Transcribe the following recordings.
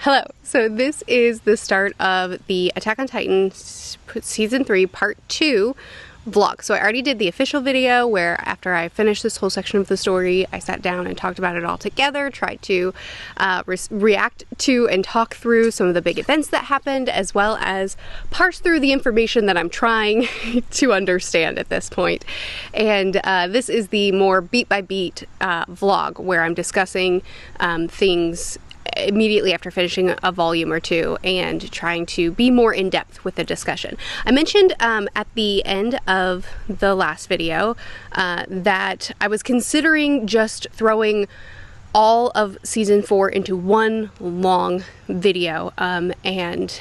Hello. So this is the start of the Attack on Titan Season 3 Part 2 vlog. So I already did the official video where after I finished this whole section of the story, I sat down and talked about it all together, tried to react to and talk through some of the big events that happened, as well as parse through the information that I'm trying to understand at this point. And this is the more beat by beat vlog where I'm discussing things immediately after finishing a volume or two and trying to be more in depth with the discussion. I mentioned at the end of the last video that I was considering just throwing all of season 4 into one long video and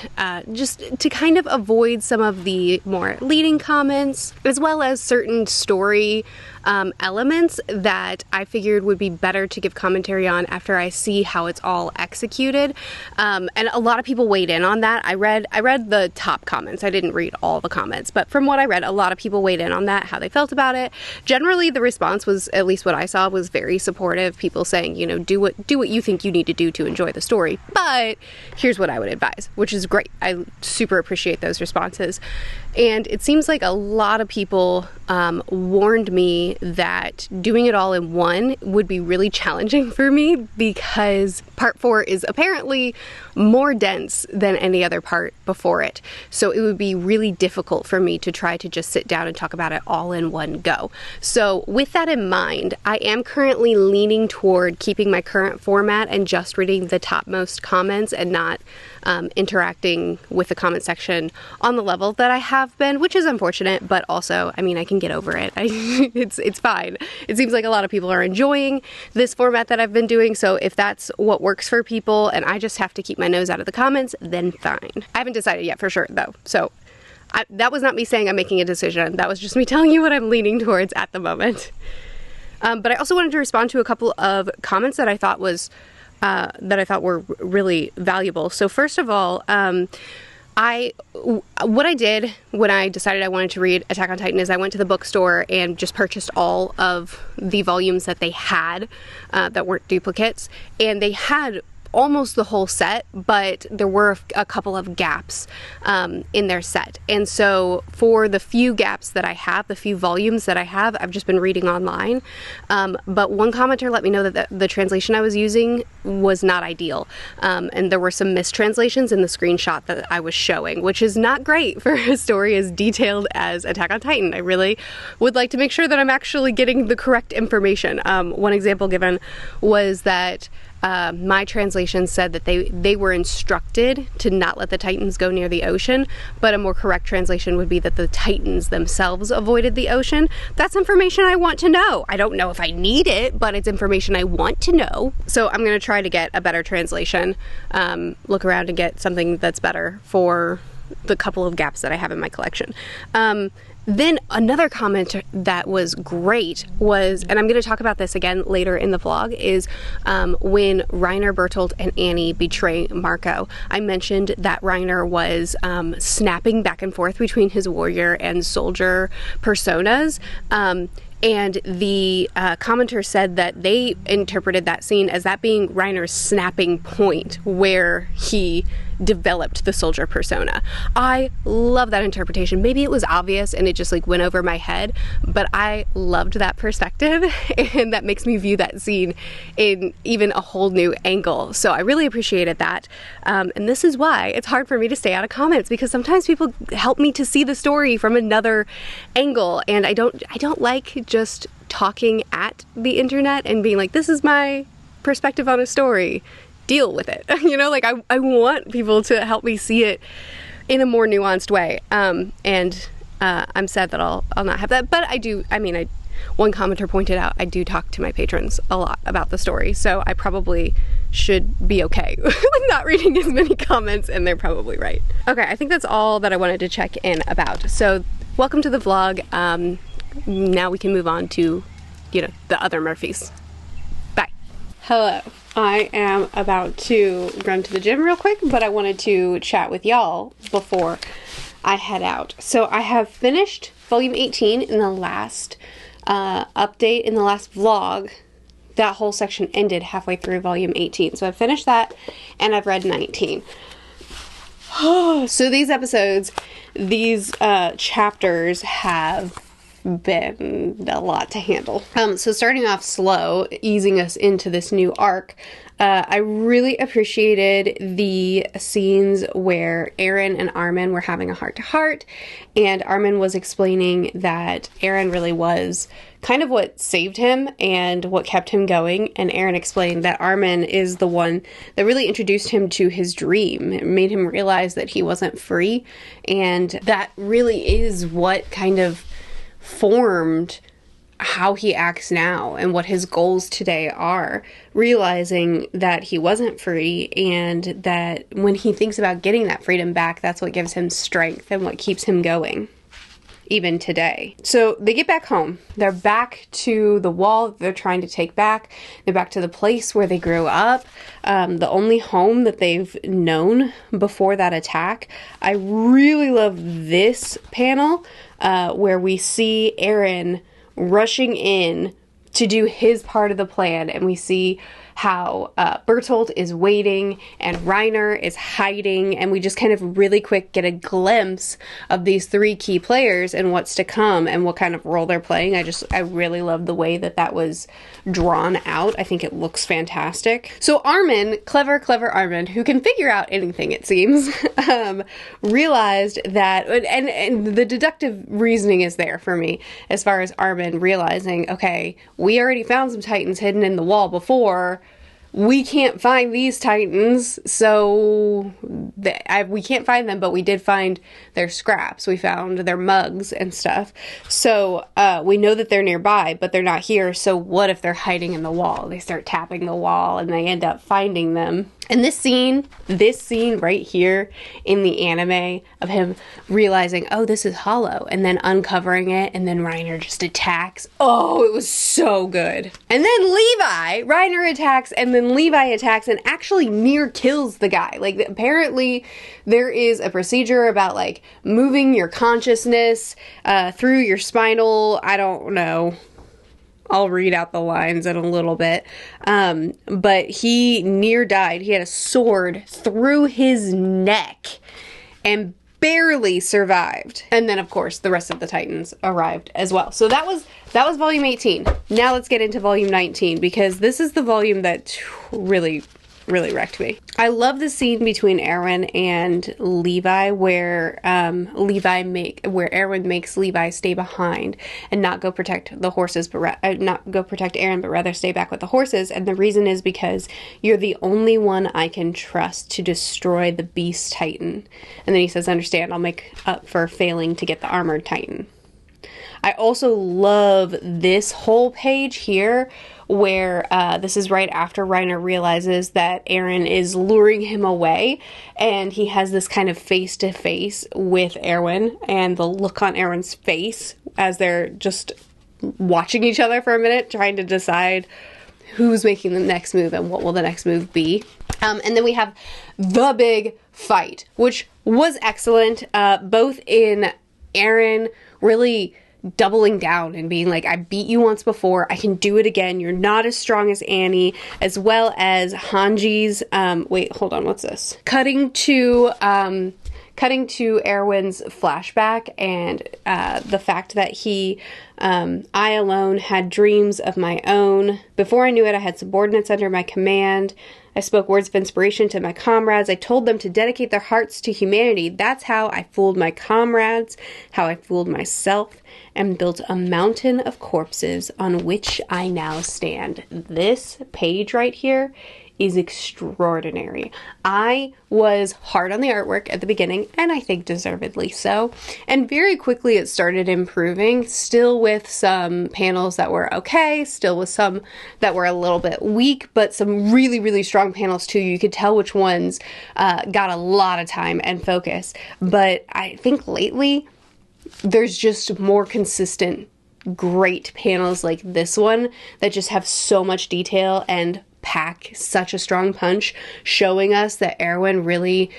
just to kind of avoid some of the more leading comments, as well as certain story elements that I figured would be better to give commentary on after I see how it's all executed. And a lot of people weighed in on that. I read the top comments. I didn't read all the comments, but from what I read, a lot of people weighed in on that, how they felt about it. Generally, the response was, at least what I saw, was very supportive. People saying, you know, do what you think you need to do to enjoy the story, but here's what I would advise, which is great. I super appreciate those responses. And it seems like a lot of people warned me that doing it all in one would be really challenging for me because part 4 is apparently more dense than any other part before it. So it would be really difficult for me to try to just sit down and talk about it all in one go. So with that in mind, I am currently leaning toward keeping my current format and just reading the topmost comments and not interacting with the comment section on the level that I have been, which is unfortunate, but also, I mean, I can get over it. It's fine. It seems like a lot of people are enjoying this format that I've been doing, so if that's what works for people and I just have to keep my nose out of the comments, then fine. I haven't decided yet for sure, though, so that was not me saying I'm making a decision. That was just me telling you what I'm leaning towards at the moment. But I also wanted to respond to a couple of comments that I thought were really valuable. So first of all, what I did when I decided I wanted to read Attack on Titan is I went to the bookstore and just purchased all of the volumes that they had that weren't duplicates, and they had almost the whole set, but there were a couple of gaps in their set. And so for the few gaps that I have, the few volumes that I have, I've just been reading online. But one commenter let me know that the translation I was using was not ideal. And there were some mistranslations in the screenshot that I was showing, which is not great for a story as detailed as Attack on Titan. I really would like to make sure that I'm actually getting the correct information. One example given was that my translation said that they were instructed to not let the Titans go near the ocean, but a more correct translation would be that the Titans themselves avoided the ocean. That's information I want to know. I don't know if I need it, but it's information I want to know. So I'm going to try to get a better translation, look around and get something that's better for the couple of gaps that I have in my collection. Then another comment that was great was, and I'm going to talk about this again later in the vlog, is when Reiner, Bertolt, and Annie betray Marco. I mentioned that Reiner was snapping back and forth between his warrior and soldier personas. And the commenter said that they interpreted that scene as that being Reiner's snapping point where he developed the soldier persona. I love that interpretation. Maybe it was obvious and it just like went over my head, but I loved that perspective and that makes me view that scene in even a whole new angle. So I really appreciated that. And this is why it's hard for me to stay out of comments, because sometimes people help me to see the story from another angle, and I don't like just talking at the internet and being like, this is my perspective on a story. Deal with it. You know, like I want people to help me see it in a more nuanced way. And I'm sad that I'll not have that, but one commenter pointed out I do talk to my patrons a lot about the story, so I probably should be okay with not reading as many comments, and they're probably right. Okay, I think that's all that I wanted to check in about. So welcome to the vlog. Now we can move on to, you know, the other Murphys. Bye. Hello. I am about to run to the gym real quick, but I wanted to chat with y'all before I head out. So I have finished volume 18 in the last update, in the last vlog that whole section ended halfway through volume 18. So I've finished that and I've read 19. So these episodes, these chapters have been a lot to handle. So starting off slow, easing us into this new arc, I really appreciated the scenes where Aaron and Armin were having a heart-to-heart, and Armin was explaining that Aaron really was kind of what saved him and what kept him going, and Aaron explained that Armin is the one that really introduced him to his dream. It made him realize that he wasn't free, and that really is what kind of formed how he acts now and what his goals today are, realizing that he wasn't free and that when he thinks about getting that freedom back, that's what gives him strength and what keeps him going even today. So they get back home. They're back to the wall they're trying to take back. They're back to the place where they grew up, the only home that they've known before that attack. I really love this panel where we see Aaron rushing in to do his part of the plan, and we see how Bertolt is waiting and Reiner is hiding, and we just kind of really quick get a glimpse of these three key players and what's to come and what kind of role they're playing. I really love the way that was drawn out. I think it looks fantastic. So Armin, clever Armin, who can figure out anything it seems, realized that, and the deductive reasoning is there for me as far as Armin realizing, okay, we already found some Titans hidden in the wall before. We can't find these Titans, so we can't find them, but we did find their scraps. We found their mugs and stuff. So we know that they're nearby, but they're not here. So what if they're hiding in the wall? They start tapping the wall and they end up finding them. And this scene right here in the anime of him realizing, oh, this is hollow, and then uncovering it, and then Reiner just attacks. Oh, it was so good. And then Reiner attacks, and then Levi attacks and actually near kills the guy. Like, apparently there is a procedure about, like, moving your consciousness through your spinal, I don't know. I'll read out the lines in a little bit. But he near died. He had a sword through his neck and barely survived. And then, of course, the rest of the Titans arrived as well. So that was volume 18. Now let's get into volume 19, because this is the volume that really wrecked me. I love the scene between Erwin and Levi where where Erwin makes Levi stay behind and not go protect the horses, but not go protect Aaron, but rather stay back with the horses. And the reason is because you're the only one I can trust to destroy the Beast Titan. And then he says, understand, I'll make up for failing to get the Armored Titan. I also love this whole page here where this is right after Reiner realizes that Aaron is luring him away, and he has this kind of face-to-face with Erwin, and the look on Erwin's face as they're just watching each other for a minute, trying to decide who's making the next move and what will the next move be. And then we have the big fight, which was excellent, both in Aaron really doubling down and being like, I beat you once before, I can do it again, you're not as strong as Annie, as well as Hanji's, wait, hold on, what's this? Cutting to Erwin's flashback and the fact that I alone had dreams of my own. Before I knew it, I had subordinates under my command. I spoke words of inspiration to my comrades. I told them to dedicate their hearts to humanity. That's how I fooled my comrades, how I fooled myself, and built a mountain of corpses on which I now stand. This page right here is extraordinary. I was hard on the artwork at the beginning, and I think deservedly so. And very quickly it started improving, still with some panels that were okay, still with some that were a little bit weak, but some really strong panels too. You could tell which ones got a lot of time and focus. But I think lately there's just more consistent, great panels like this one that just have so much detail and pack such a strong punch, showing us that Erwin really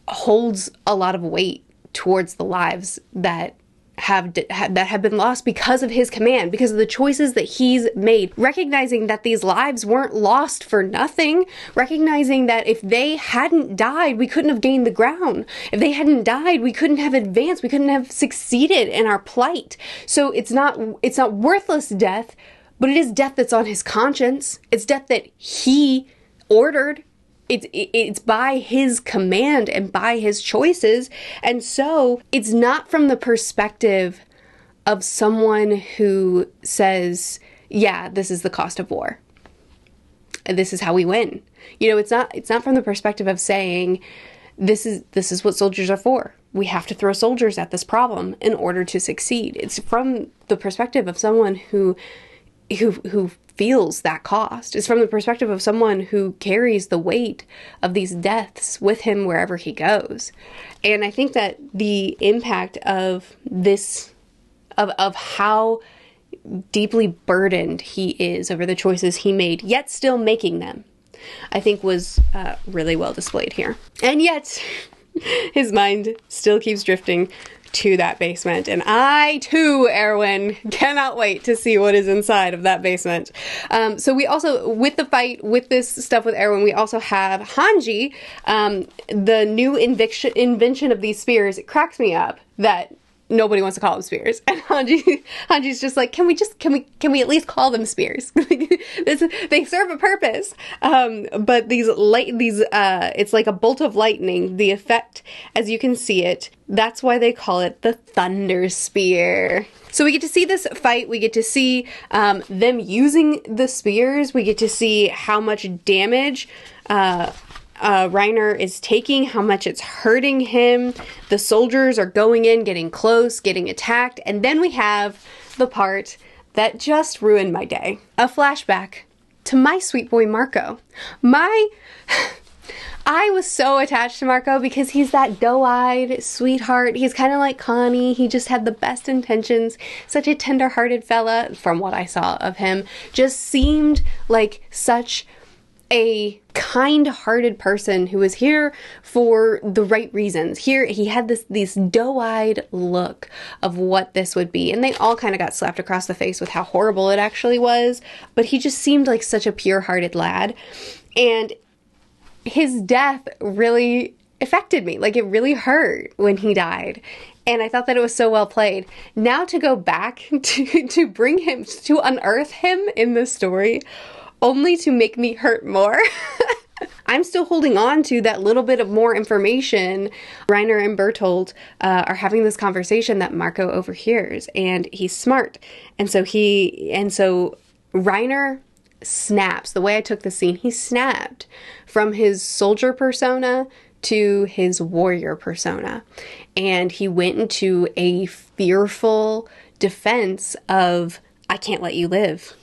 holds a lot of weight towards the lives that that have been lost because of his command, because of the choices that he's made, recognizing that these lives weren't lost for nothing, recognizing that if they hadn't died, we couldn't have gained the ground. If they hadn't died, we couldn't have advanced. We couldn't have succeeded in our plight. So it's not worthless death, but it is death that's on his conscience. It's death that he ordered. It's by his command and by his choices. And so it's not from the perspective of someone who says, yeah, this is the cost of war. This is how we win. You know, it's not from the perspective of saying, this is what soldiers are for. We have to throw soldiers at this problem in order to succeed. It's from the perspective of someone who feels that cost. It's from the perspective of someone who carries the weight of these deaths with him wherever he goes. And I think that the impact of this, of how deeply burdened he is over the choices he made, yet still making them, I think was really well displayed here. And yet, his mind still keeps drifting to that basement, and I too, Erwin, cannot wait to see what is inside of that basement. So we also, with the fight, with this stuff with Erwin, we also have Hanji, the new invention of these spears. It cracks me up that nobody wants to call them spears, and Hanji's just like, can we at least call them spears? They serve a purpose. But it's like a bolt of lightning. The effect, as you can see it, that's why they call it the Thunder Spear. So we get to see this fight. We get to see them using the spears. We get to see how much damage Reiner is taking, how much it's hurting him. The soldiers are going in, getting close, getting attacked. And then we have the part that just ruined my day. A flashback to my sweet boy Marco. I was so attached to Marco because he's that doe-eyed sweetheart. He's kind of like Connie. He just had the best intentions. Such a tender-hearted fella, from what I saw of him. Just seemed like such a kind-hearted person who was here for the right reasons. Here, he had this doe-eyed look of what this would be, and they all kind of got slapped across the face with how horrible it actually was, but he just seemed like such a pure-hearted lad, and his death really affected me. Like, it really hurt when he died. And I thought that it was so well played. Now to go back to bring him, to unearth him in the story, only to make me hurt more. I'm still holding on to that little bit of more information. Reiner and Bertolt are having this conversation that Marco overhears, and he's smart. And so Reiner snaps. The way I took the scene, he snapped from his soldier persona to his warrior persona. And he went into a fearful defense of, I can't let you live.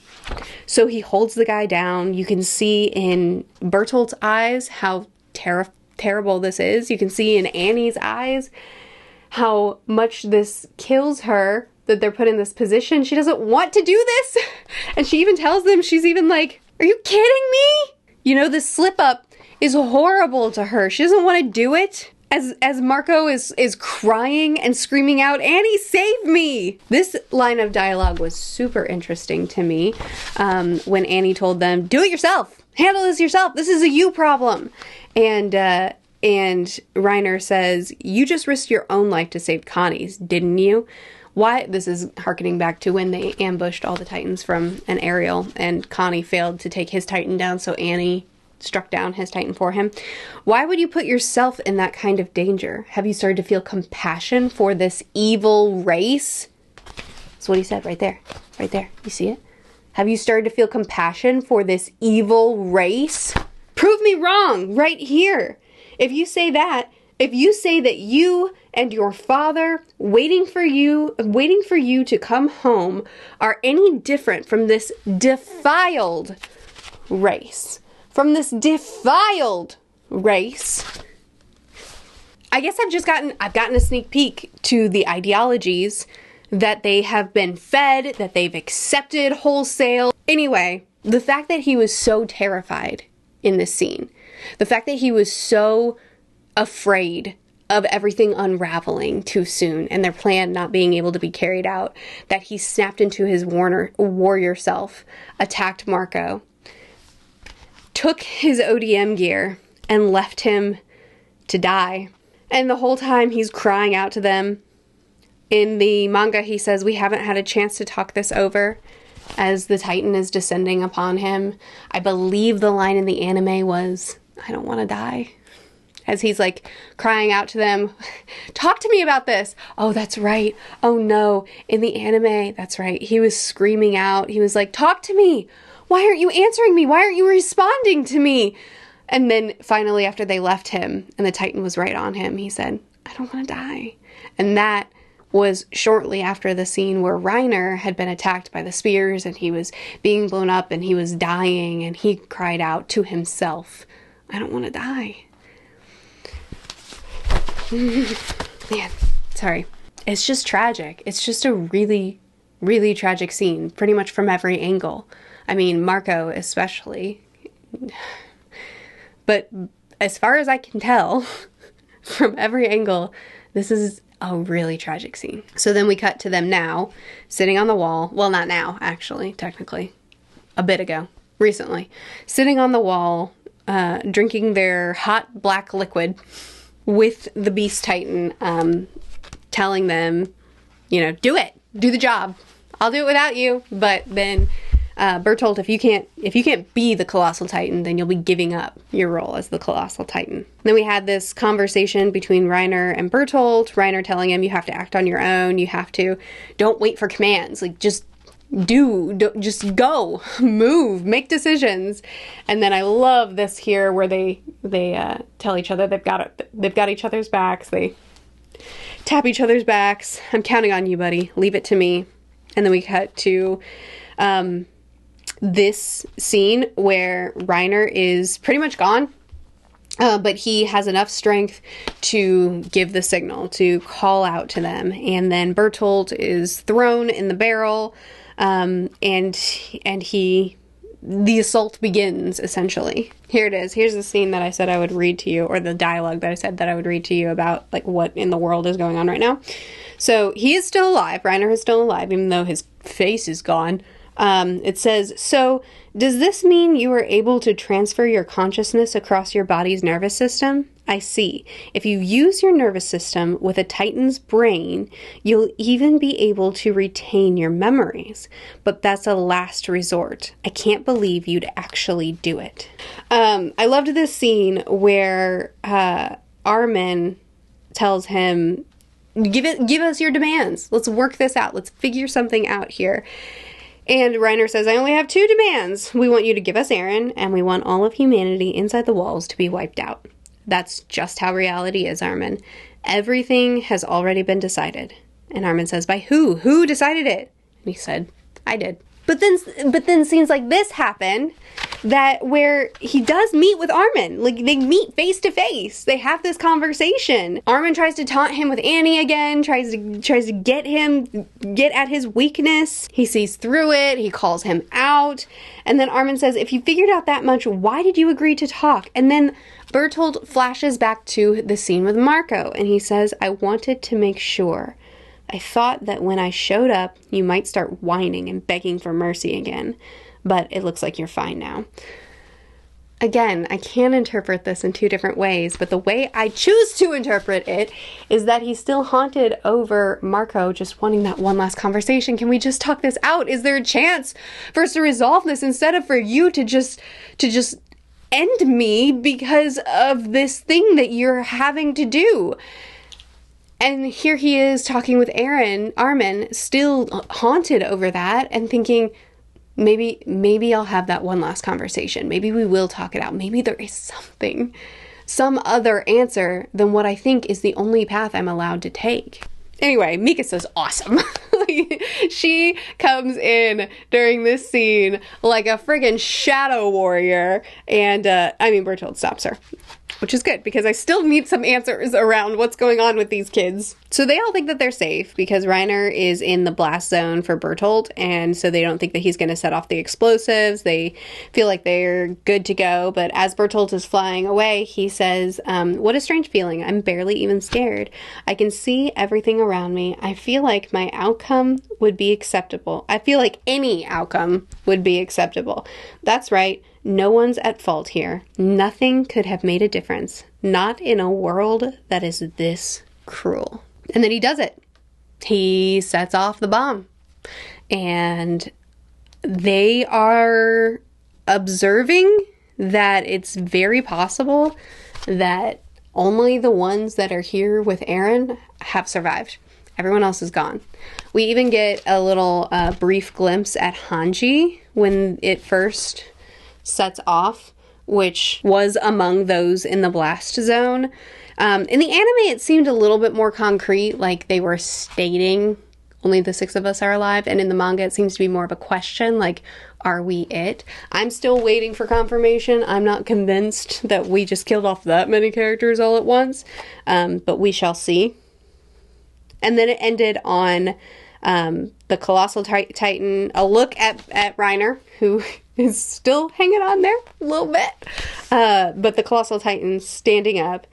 So he holds the guy down. You can see in Bertolt's eyes how terrible this is. You can see in Annie's eyes how much this kills her, that they're put in this position. She doesn't want to do this. And she even tells them, she's even like, are you kidding me? You know, this slip up is horrible to her. She doesn't want to do it. As Marco is crying and screaming out, Annie, save me! This line of dialogue was super interesting to me when Annie told them, do it yourself! Handle this yourself! This is a you problem! And Reiner says, you just risked your own life to save Connie's, didn't you? Why? This is hearkening back to when they ambushed all the Titans from an aerial, and Connie failed to take his Titan down, so Annie struck down his Titan for him. Why would you put yourself in that kind of danger? Have you started to feel compassion for this evil race? That's what he said right there. Right there. You see it? Have you started to feel compassion for this evil race? Prove me wrong right here. If you say that you and your father waiting for you to come home are any different from this defiled race, I guess I've gotten a sneak peek to the ideologies that they have been fed, that they've accepted wholesale. Anyway, the fact that he was so terrified in this scene, the fact that he was so afraid of everything unraveling too soon and their plan not being able to be carried out, that he snapped into his warrior self, attacked Marco, took his ODM gear, and left him to die. And the whole time he's crying out to them. In the manga, he says, "We haven't had a chance to talk this over," as the Titan is descending upon him. I believe the line in the anime was, "I don't want to die." As he's like crying out to them, "Talk to me about this." Oh, that's right. Oh no. In the anime, that's right. He was screaming out. He was like, "Talk to me. Why aren't you answering me? Why aren't you responding to me?" And then finally, after they left him and the Titan was right on him, he said, "I don't want to die." And that was shortly after the scene where Reiner had been attacked by the spears and he was being blown up and he was dying, and he cried out to himself, "I don't want to die." Man, sorry. It's just tragic. It's just a really, really tragic scene, pretty much from every angle. I mean, Marco especially. But as far as I can tell, from every angle, this is a really tragic scene. So then we cut to them now, sitting on the wall. Well, not now, actually, technically. A bit ago. Recently. Sitting on the wall, drinking their hot black liquid, with the Beast Titan telling them, you know, do it, do the job. I'll do it without you. But then Bertolt, if you can't be the Colossal Titan, then you'll be giving up your role as the Colossal Titan. Then we had this conversation between Reiner and Bertolt. Reiner telling him, you have to act on your own. You have to, don't wait for commands. Like, just just go, move, make decisions. And then I love this here where they tell each other they've got each other's backs. They tap each other's backs. "I'm counting on you, buddy. Leave it to me." And then we cut to this scene where Reiner is pretty much gone. But he has enough strength to give the signal, to call out to them. And then Bertolt is thrown in the barrel. And the assault begins, essentially. Here it is. Here's the scene that I said I would read to you, or the dialogue that I said that I would read to you about, like, what in the world is going on right now. So he is still alive. Reiner is still alive, even though his face is gone. It says, "So, does this mean you were able to transfer your consciousness across your body's nervous system? I see. If you use your nervous system with a Titan's brain, you'll even be able to retain your memories. But that's a last resort. I can't believe you'd actually do it." I loved this scene where Armin tells him, give us your demands. Let's work this out. Let's figure something out here. And Reiner says, "I only have 2 demands. We want you to give us Eren, and we want all of humanity inside the walls to be wiped out." That's just how reality is, Armin. Everything has already been decided. And Armin says, "By who? Who decided it?" And he said, "I did." But then scenes like this happen, that where he does meet with Armin. Like, they meet face to face. They have this conversation. Armin tries to taunt him with Annie again, tries to get at his weakness. He sees through it. He calls him out. And then Armin says, "If you figured out that much, why did you agree to talk?" And then Bertolt flashes back to the scene with Marco, and he says, "I wanted to make sure. I thought that when I showed up, you might start whining and begging for mercy again, but it looks like you're fine now." Again, I can interpret this in 2 different ways, but the way I choose to interpret it is that he's still haunted over Marco just wanting that one last conversation. Can we just talk this out? Is there a chance for us to resolve this instead of for you to just end me because of this thing that you're having to do? And here he is talking with Armin, still haunted over that and thinking, maybe I'll have that one last conversation. Maybe we will talk it out. Maybe there is some other answer than what I think is the only path I'm allowed to take. Anyway, Mikasa's awesome. She comes in during this scene like a friggin' shadow warrior. And, Bertolt stops her. which is good because I still need some answers around what's going on with these kids. So they all think that they're safe because Reiner is in the blast zone for Bertolt, and so they don't think that he's going to set off the explosives. They feel like they're good to go, but as Bertolt is flying away, he says, what a strange feeling. I'm barely even scared. I can see everything around me. I feel like my outcome would be acceptable. I feel like any outcome would be acceptable. That's right. No one's at fault here. Nothing could have made a difference. Not in a world that is this cruel. And then he does it. He sets off the bomb. And they are observing that it's very possible that only the ones that are here with Eren have survived. Everyone else is gone. We even get a little brief glimpse at Hanji when it first sets off, which was among those in the blast zone. In the anime, it seemed a little bit more concrete, like they were stating only the 6 of us are alive, and in the manga, it seems to be more of a question, like, are we it? I'm still waiting for confirmation. I'm not convinced that we just killed off that many characters all at once, but we shall see. And then it ended on the Colossal Titan, a look at Reiner, who is still hanging on there a little bit. But the Colossal Titan standing up,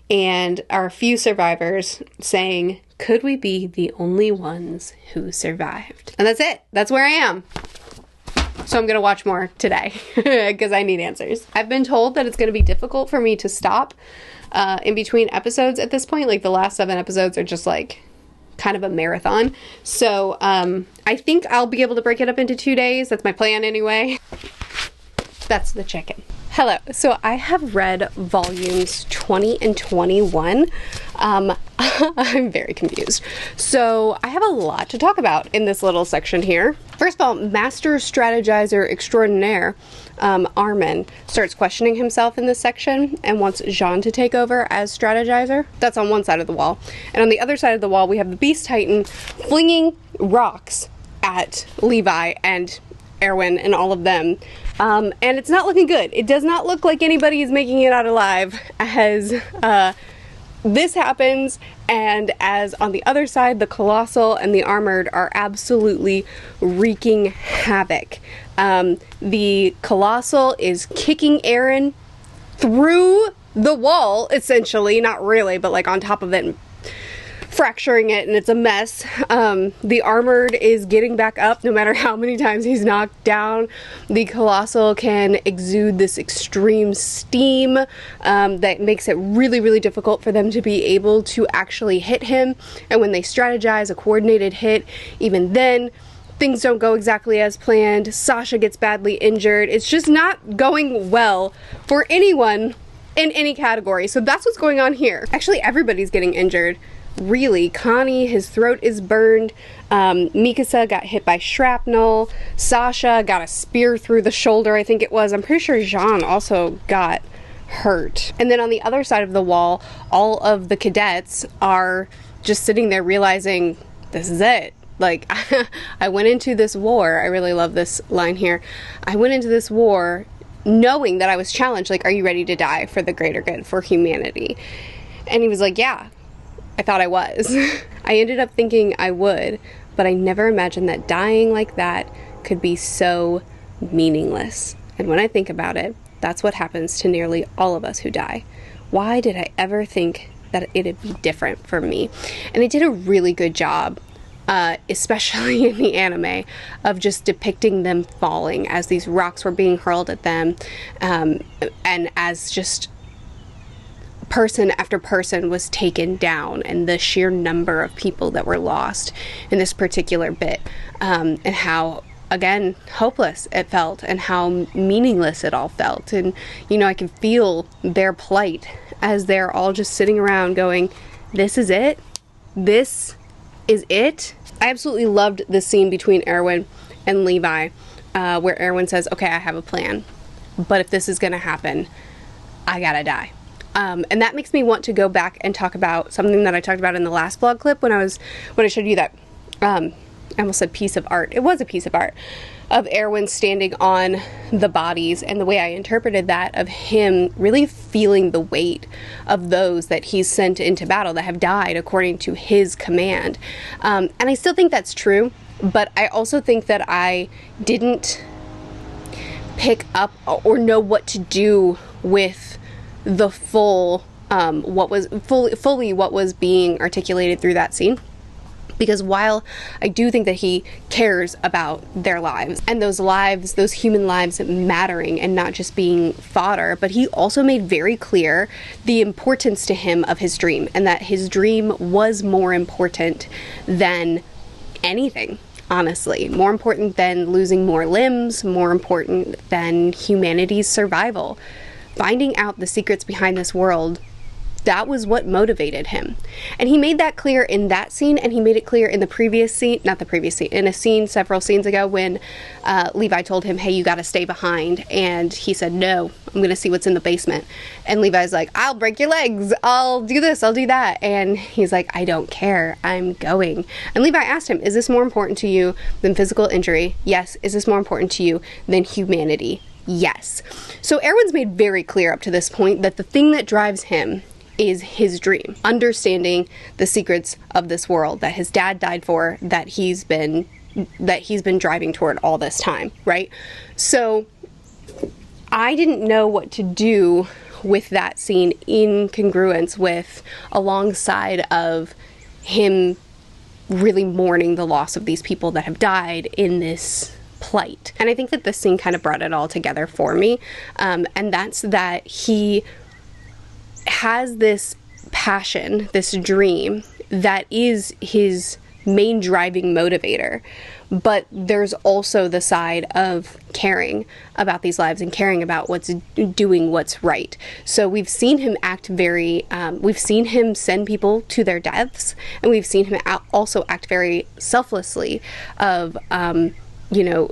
and our few survivors saying, could we be the only ones who survived? And that's it. That's where I am. So I'm going to watch more today because I need answers. I've been told that it's going to be difficult for me to stop in between episodes at this point. Like the last 7 episodes are just like kind of a marathon. So I think I'll be able to break it up into 2 days. That's my plan anyway. That's the chicken. Hello. So I have read volumes 20 and 21. I'm very confused. So I have a lot to talk about in this little section here. First of all, Master Strategizer Extraordinaire, Armin, starts questioning himself in this section and wants Jean to take over as Strategizer. That's on one side of the wall. And on the other side of the wall, we have the Beast Titan flinging rocks at Levi and Erwin and all of them. And it's not looking good. It does not look like anybody is making it out alive as this happens, and as on the other side, the Colossal and the Armored are absolutely wreaking havoc. The Colossal is kicking Eren through the wall, essentially. Not really, but like on top of it and fracturing it, and it's a mess. The Armored is getting back up no matter how many times he's knocked down. The Colossal can exude this extreme steam that makes it really, really difficult for them to be able to actually hit him. And when they strategize a coordinated hit, even then, things don't go exactly as planned. Sasha gets badly injured. It's just not going well for anyone in any category. So that's what's going on here. Actually, everybody's getting injured. Really, Connie, his throat is burned. Mikasa got hit by shrapnel. Sasha got a spear through the shoulder, I think it was. I'm pretty sure Jean also got hurt. And then on the other side of the wall, all of the cadets are just sitting there realizing, this is it. Like, I went into this war. I really love this line here. I went into this war knowing that I was challenged. Like, are you ready to die for the greater good, for humanity? And he was like, yeah. I thought I was. I ended up thinking I would, but I never imagined that dying like that could be so meaningless. And when I think about it, that's what happens to nearly all of us who die. Why did I ever think that it'd be different for me? And it did a really good job, especially in the anime, of just depicting them falling as these rocks were being hurled at them, and as just person after person was taken down, and the sheer number of people that were lost in this particular bit, and how, again, hopeless it felt, and how meaningless it all felt. And, you know, I can feel their plight as they're all just sitting around going, this is it? This is it? I absolutely loved the scene between Erwin and Levi, where Erwin says, okay, I have a plan, but if this is gonna happen, I gotta die. And that makes me want to go back and talk about something that I talked about in the last vlog clip when I showed you that, I almost said piece of art. It was a piece of art. of Erwin standing on the bodies, and the way I interpreted that, of him really feeling the weight of those that he's sent into battle that have died according to his command. And I still think that's true, but I also think that I didn't pick up or know what to do with the full what was being articulated through that scene. Because while I do think that he cares about their lives, and those lives, those human lives mattering and not just being fodder, but he also made very clear the importance to him of his dream, and that his dream was more important than anything, honestly. More important than losing more limbs, more important than humanity's survival. Finding out the secrets behind this world, that was what motivated him. And he made that clear in that scene, and he made it clear in the previous scene, not the previous scene, in a scene several scenes ago when Levi told him, hey, you gotta stay behind. And he said, no, I'm gonna see what's in the basement. And Levi's like, I'll break your legs, I'll do this, I'll do that. And he's like, I don't care, I'm going. And Levi asked him, is this more important to you than physical injury? Yes. Is this more important to you than humanity? Yes. So Erwin's made very clear up to this point that the thing that drives him is his dream, understanding the secrets of this world that his dad died for, that he's been driving toward all this time, right? So I didn't know what to do with that scene in congruence with, alongside of him really mourning the loss of these people that have died in this plight. And I think that this scene kind of brought it all together for me, and that's that he has this passion, this dream, that is his main driving motivator. But there's also the side of caring about these lives and caring about doing what's right. So we've seen him act we've seen him send people to their deaths, and we've seen him also act very selflessly of,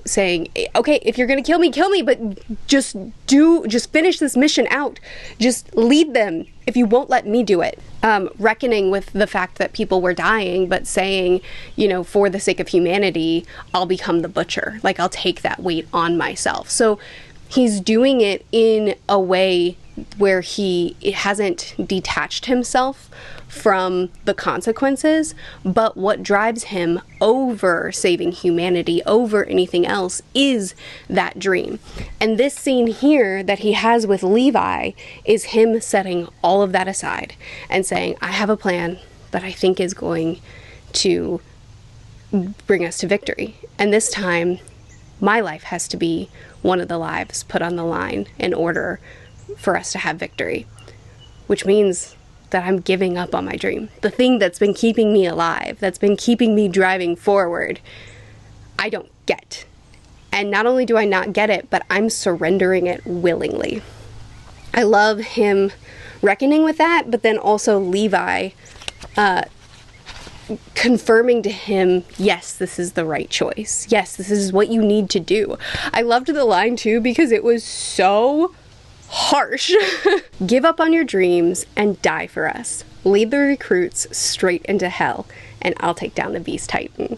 saying, okay, if you're gonna kill me, but just finish this mission out. Just lead them if you won't let me do it. Reckoning with the fact that people were dying, but saying, for the sake of humanity, I'll become the butcher. Like, I'll take that weight on myself. So he's doing it in a way where he hasn't detached himself from the consequences, but what drives him over saving humanity, over anything else, is that dream. And this scene here that he has with Levi is him setting all of that aside and saying, I have a plan that I think is going to bring us to victory. And this time, my life has to be one of the lives put on the line in order for us to have victory, which means that I'm giving up on my dream. The thing that's been keeping me alive, that's been keeping me driving forward, I don't get. And not only do I not get it, but I'm surrendering it willingly. I love him reckoning with that, but then also Levi confirming to him, yes, this is the right choice. Yes, this is what you need to do. I loved the line too, because it was so harsh. Give up on your dreams and die for us. Lead the recruits straight into hell, and I'll take down the Beast Titan.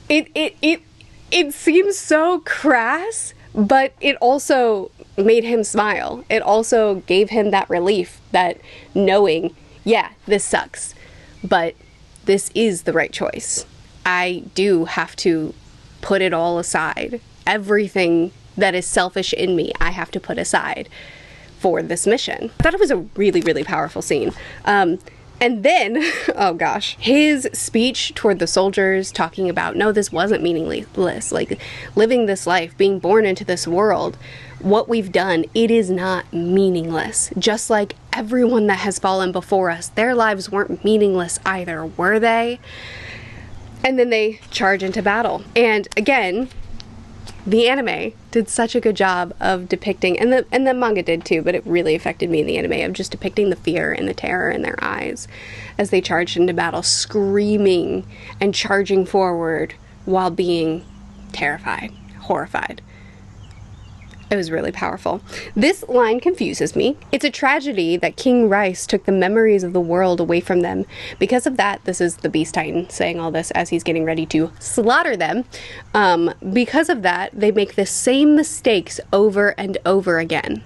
It seems so crass, but it also made him smile. It also gave him that relief, that knowing, yeah, this sucks, but this is the right choice. I do have to put it all aside. Everything that is selfish in me, I have to put aside for this mission. I thought it was a really, really powerful scene. And then, oh gosh, his speech toward the soldiers, talking about, no, this wasn't meaningless. Like, living this life, being born into this world, what we've done, it is not meaningless. Just like everyone that has fallen before us, their lives weren't meaningless either, were they? And then they charge into battle. And again, the anime did such a good job of depicting, and the manga did too, but it really affected me in the anime, of just depicting the fear and the terror in their eyes as they charged into battle, screaming and charging forward while being terrified, horrified. It was really powerful. This line confuses me. It's a tragedy that King Rice took the memories of the world away from them. Because of that, this is the Beast Titan saying all this as he's getting ready to slaughter them. Because of that, they make the same mistakes over and over again.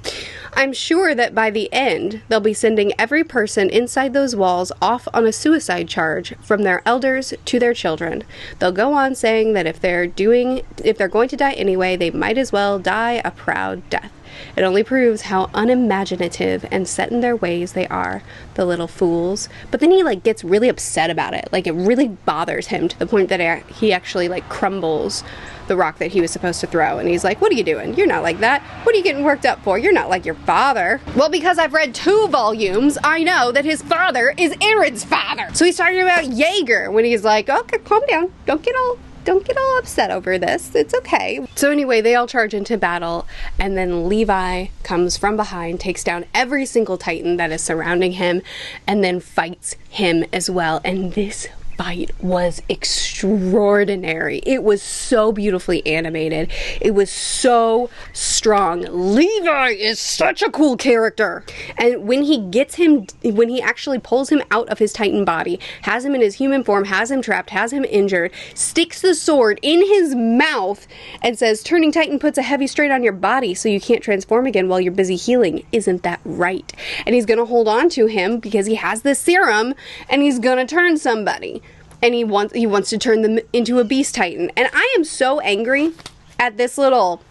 I'm sure that by the end, they'll be sending every person inside those walls off on a suicide charge, from their elders to their children. They'll go on saying that if they're going to die anyway, they might as well die a proud death. It only proves how unimaginative and set in their ways they are, the little fools. But then he gets really upset about it. It really bothers him to the point that he actually crumbles the rock that he was supposed to throw. And he's like, what are you doing? You're not like that. What are you getting worked up for? You're not like your father. Well, because I've read 2 volumes, I know that his father is Aaron's father. So he's talking about Jaeger when he's like, okay, calm down. Don't get all upset over this. It's okay. So anyway, they all charge into battle, and then Levi comes from behind, takes down every single Titan that is surrounding him, and then fights him as well. And this fight was extraordinary. It was so beautifully animated. It was so strong. Levi is such a cool character. And when he actually pulls him out of his Titan body, has him in his human form, has him trapped, has him injured, sticks the sword in his mouth and says, turning Titan puts a heavy strain on your body so you can't transform again while you're busy healing. Isn't that right? And he's gonna hold on to him because he has this serum, and he's gonna turn somebody. And he wants to turn them into a Beast Titan. And I am so angry at this little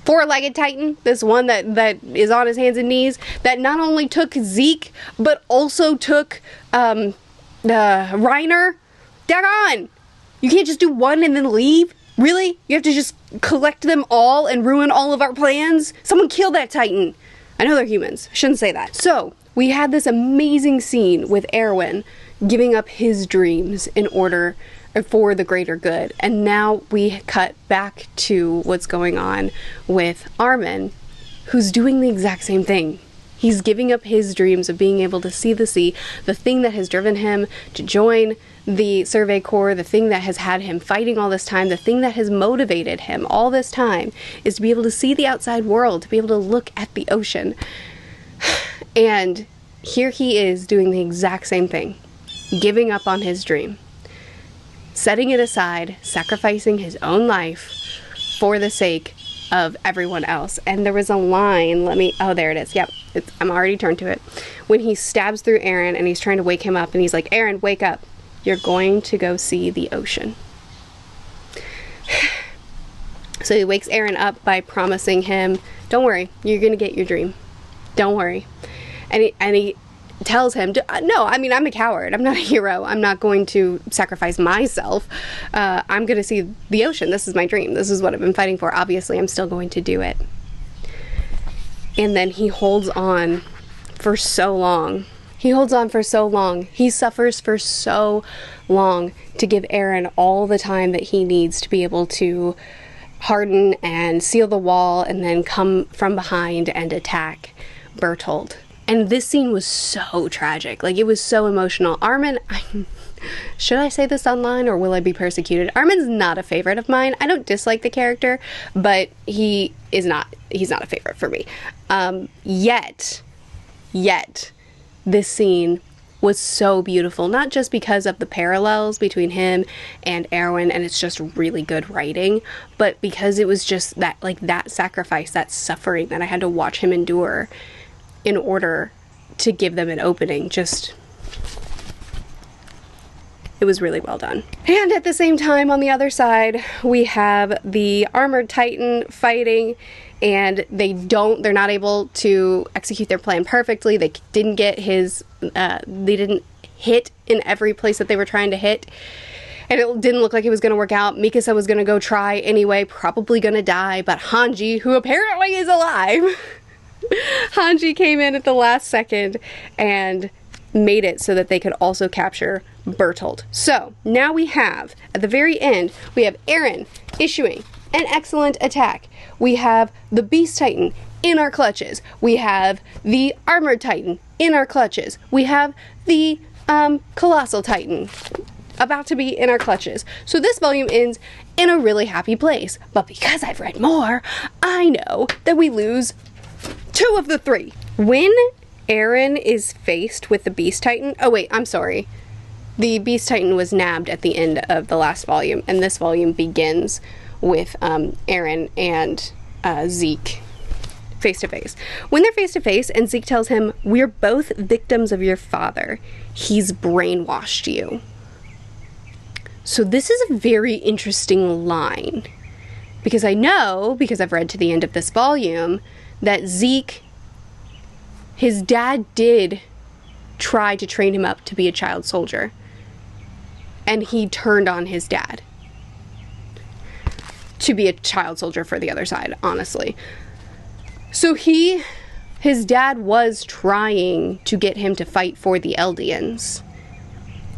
4-legged Titan, this one that is on his hands and knees, that not only took Zeke, but also took Reiner. Daggone! You can't just do one and then leave? Really? You have to just collect them all and ruin all of our plans? Someone kill that Titan. I know they're humans. I shouldn't say that. So, we had this amazing scene with Erwin giving up his dreams in order for the greater good. And now we cut back to what's going on with Armin, who's doing the exact same thing. He's giving up his dreams of being able to see the sea, the thing that has driven him to join the Survey Corps, the thing that has had him fighting all this time, the thing that has motivated him all this time, is to be able to see the outside world, to be able to look at the ocean. And here he is doing the exact same thing. Giving up on his dream, setting it aside, sacrificing his own life for the sake of everyone else. And there was a line, oh, there it is. Yep, I'm already turned to it. When he stabs through Aaron and he's trying to wake him up, and he's like, Aaron, wake up. You're going to go see the ocean. So he wakes Aaron up by promising him, don't worry, you're going to get your dream. Don't worry. And he tells him, no, I mean, I'm a coward. I'm not a hero. I'm not going to sacrifice myself. I'm going to see the ocean. This is my dream. This is what I've been fighting for. Obviously, I'm still going to do it. And then he holds on for so long. He holds on for so long. He suffers for so long to give Aaron all the time that he needs to be able to harden and seal the wall and then come from behind and attack Bertolt. And this scene was so tragic. It was so emotional. Armin, should I say this online or will I be persecuted? Armin's not a favorite of mine. I don't dislike the character, but he's not a favorite for me. Yet, this scene was so beautiful, not just because of the parallels between him and Erwin, and it's just really good writing, but because it was just that sacrifice, that suffering that I had to watch him endure in order to give them an opening. It was really well done. And at the same time, on the other side, we have the Armored Titan fighting, and they're not able to execute their plan perfectly. They didn't get they didn't hit in every place that they were trying to hit. And it didn't look like it was going to work out. Mikasa was going to go try anyway, probably going to die, but Hanji, who apparently is alive, Hanji came in at the last second and made it so that they could also capture Bertolt. So now we have, at the very end, we have Eren issuing an excellent attack. We have the Beast Titan in our clutches. We have the Armored Titan in our clutches. We have the Colossal Titan about to be in our clutches. So this volume ends in a really happy place. But because I've read more, I know that we lose 2 of the 3. When Aaron is faced with the Beast Titan... Oh wait, I'm sorry. The Beast Titan was nabbed at the end of the last volume, and this volume begins with Aaron and Zeke face to face. When they're face to face and Zeke tells him, "We're both victims of your father. He's brainwashed you." So this is a very interesting line, because I know, because I've read to the end of this volume, that Zeke, his dad did try to train him up to be a child soldier, and he turned on his dad to be a child soldier for the other side, honestly. So his dad was trying to get him to fight for the Eldians,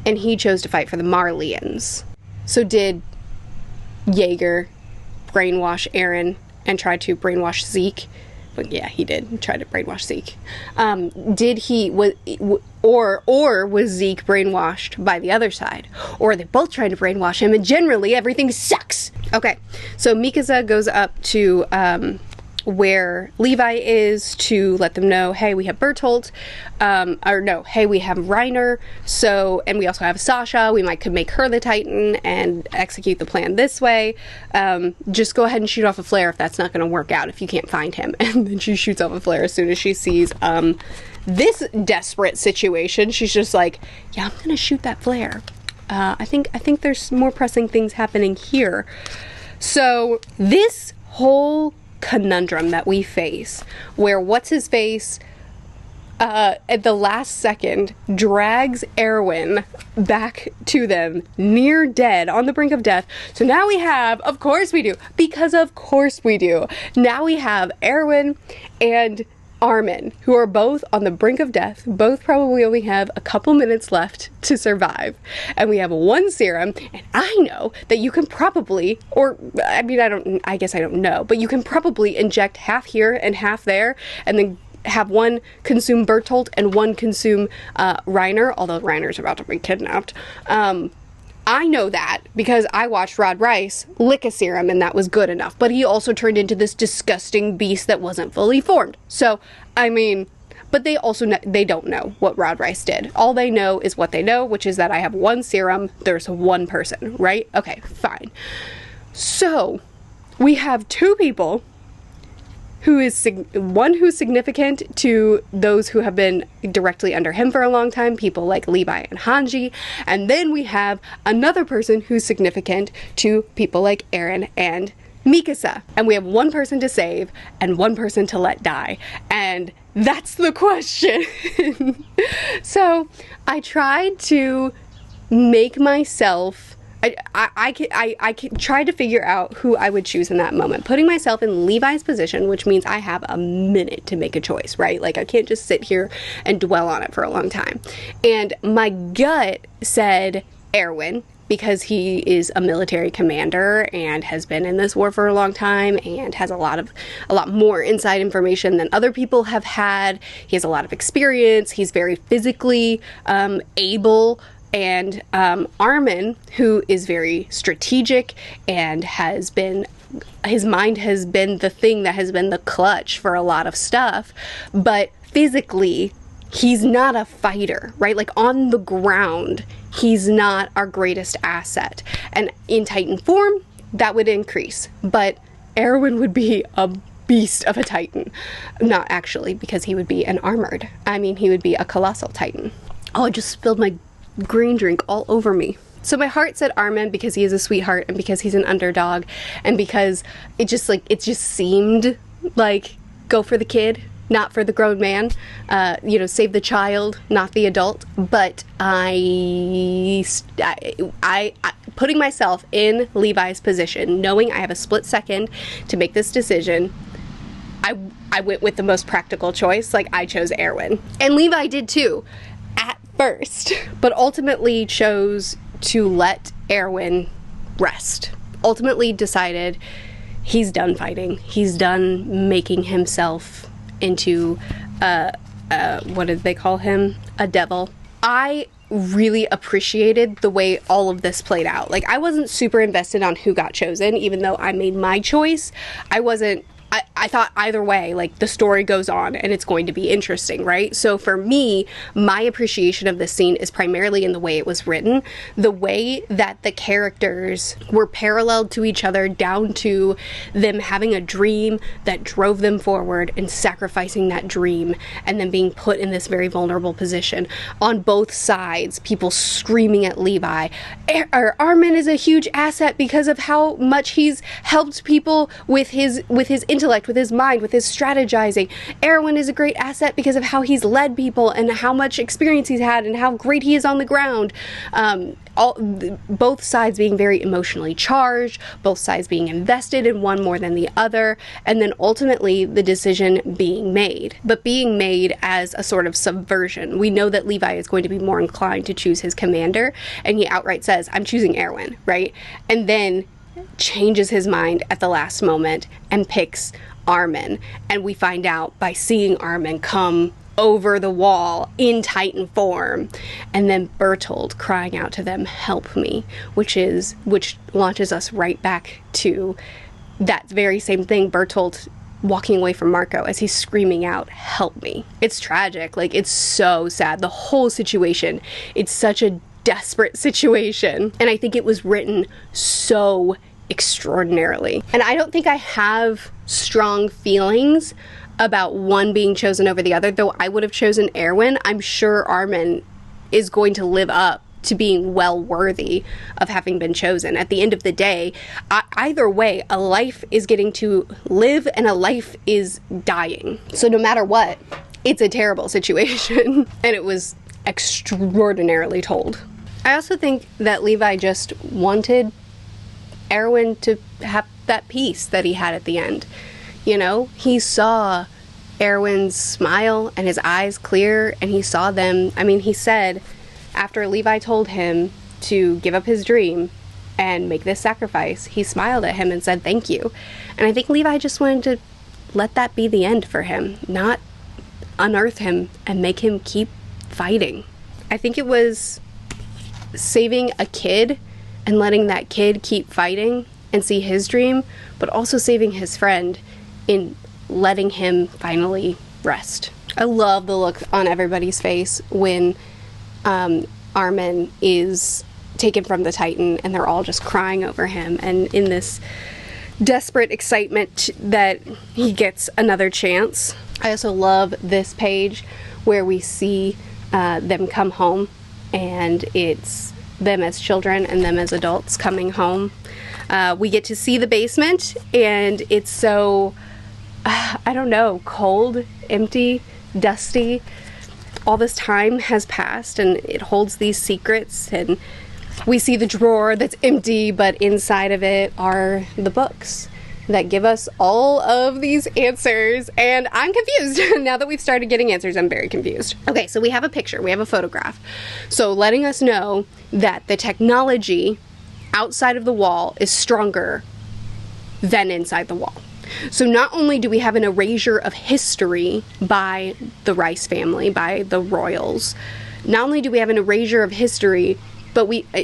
and he chose to fight for the Marleyans. So did Jaeger brainwash Aaron and try to brainwash Zeke? But yeah, he did try to brainwash Zeke. Did he, or was Zeke brainwashed by the other side? Or they both tried to brainwash him, and generally everything sucks. Okay, so Mikasa goes up to where Levi is to let them know, hey, we have Bertolt, hey, we have Reiner, and we also have Sasha. We could make her the Titan and execute the plan this way. Just go ahead and shoot off a flare if that's not going to work out, if you can't find him. And then she shoots off a flare as soon as she sees this desperate situation. She's just like, yeah, I'm going to shoot that flare. I think there's more pressing things happening here. So this whole conundrum that we face, where what's-his-face at the last second drags Erwin back to them near dead, on the brink of death. So now we have, of course we do, because of course we do, now we have Erwin and Armin, who are both on the brink of death. Both probably only have a couple minutes left to survive. And we have 1 serum, and I know that you can probably, I guess I don't know, but you can probably inject half here and half there, and then have 1 consume Bertolt and 1 consume Reiner, although Reiner's about to be kidnapped. I know that because I watched Rod Rice lick a serum, and that was good enough. But he also turned into this disgusting beast that wasn't fully formed. So, but they also they don't know what Rod Rice did. All they know is what they know, which is that I have 1 serum, there's 1 person, right? Okay, fine. So, we have 2 people one who's significant to those who have been directly under him for a long time, people like Levi and Hanji, and then we have another person who's significant to people like Eren and Mikasa. And we have 1 person to save and 1 person to let die. And that's the question. So I tried to make myself, I tried to figure out who I would choose in that moment, putting myself in Levi's position, which means I have a minute to make a choice, right? Like, I can't just sit here and dwell on it for a long time. And my gut said Erwin, because he is a military commander and has been in this war for a long time and has a lot more inside information than other people have had. He has a lot of experience. He's very physically able. And Armin, who is very strategic and his mind has been the thing that has been the clutch for a lot of stuff, but physically, he's not a fighter, right? Like, on the ground, he's not our greatest asset. And in Titan form, that would increase. But Erwin would be a beast of a Titan. Not actually, because he would be an armored. He would be a colossal Titan. Oh, I just spilled my green drink all over me. So my heart said Armin because he is a sweetheart and because he's an underdog and because it just seemed like go for the kid, not for the grown man, save the child, not the adult. But I putting myself in Levi's position, knowing I have a split second to make this decision, I went with the most practical choice. Like, I chose Erwin. And Levi did too. First, but ultimately chose to let Erwin rest. Ultimately decided he's done fighting. He's done making himself into what did they call him? A devil. I really appreciated the way all of this played out. Like, I wasn't super invested on who got chosen, even though I made my choice. I thought either way, like, the story goes on and it's going to be interesting, right? So for me, my appreciation of this scene is primarily in the way it was written, the way that the characters were paralleled to each other, down to them having a dream that drove them forward and sacrificing that dream and then being put in this very vulnerable position. On both sides, people screaming at Levi, Armin is a huge asset because of how much he's helped people with his intellect, with his mind, with his strategizing. Erwin is a great asset because of how he's led people and how much experience he's had and how great he is on the ground. Both sides being very emotionally charged, both sides being invested in one more than the other, and then ultimately the decision being made. But being made as a sort of subversion. We know that Levi is going to be more inclined to choose his commander, and he outright says, I'm choosing Erwin, right? And then changes his mind at the last moment and picks Armin. And we find out by seeing Armin come over the wall in Titan form, and then Bertold crying out to them, help me, which launches us right back to that very same thing, Bertold walking away from Marco as he's screaming out, help me. It's tragic. Like, it's so sad. The whole situation, it's such a desperate situation, and I think it was written so extraordinarily. And I don't think I have strong feelings about one being chosen over the other, though I would have chosen Erwin. I'm sure Armin is going to live up to being well worthy of having been chosen. At the end of the day, either way, a life is getting to live and a life is dying. So no matter what, it's a terrible situation, and it was extraordinarily told. I also think that Levi just wanted Erwin to have that peace that he had at the end. You know, he saw Erwin's smile and his eyes clear, and he saw them. I mean, he said, after Levi told him to give up his dream and make this sacrifice, he smiled at him and said, thank you. And I think Levi just wanted to let that be the end for him, not unearth him and make him keep fighting. I think it was saving a kid and letting that kid keep fighting and see his dream, but also saving his friend in letting him finally rest. I love the look on everybody's face when Armin is taken from the Titan and they're all just crying over him, and in this desperate excitement that he gets another chance. I also love this page where we see them come home, and it's them as children and them as adults coming home. We get to see the basement, and it's so, I don't know, cold, empty, dusty. All this time has passed, and it holds these secrets, and we see the drawer that's empty, but inside of it are the books that give us all of these answers, and I'm confused. Now that we've started getting answers, I'm very confused. Okay, so we have a picture, we have a photograph. So letting us know that the technology outside of the wall is stronger than inside the wall. So not only do we have an erasure of history by the Rice family, by the royals, not only do we have an erasure of history,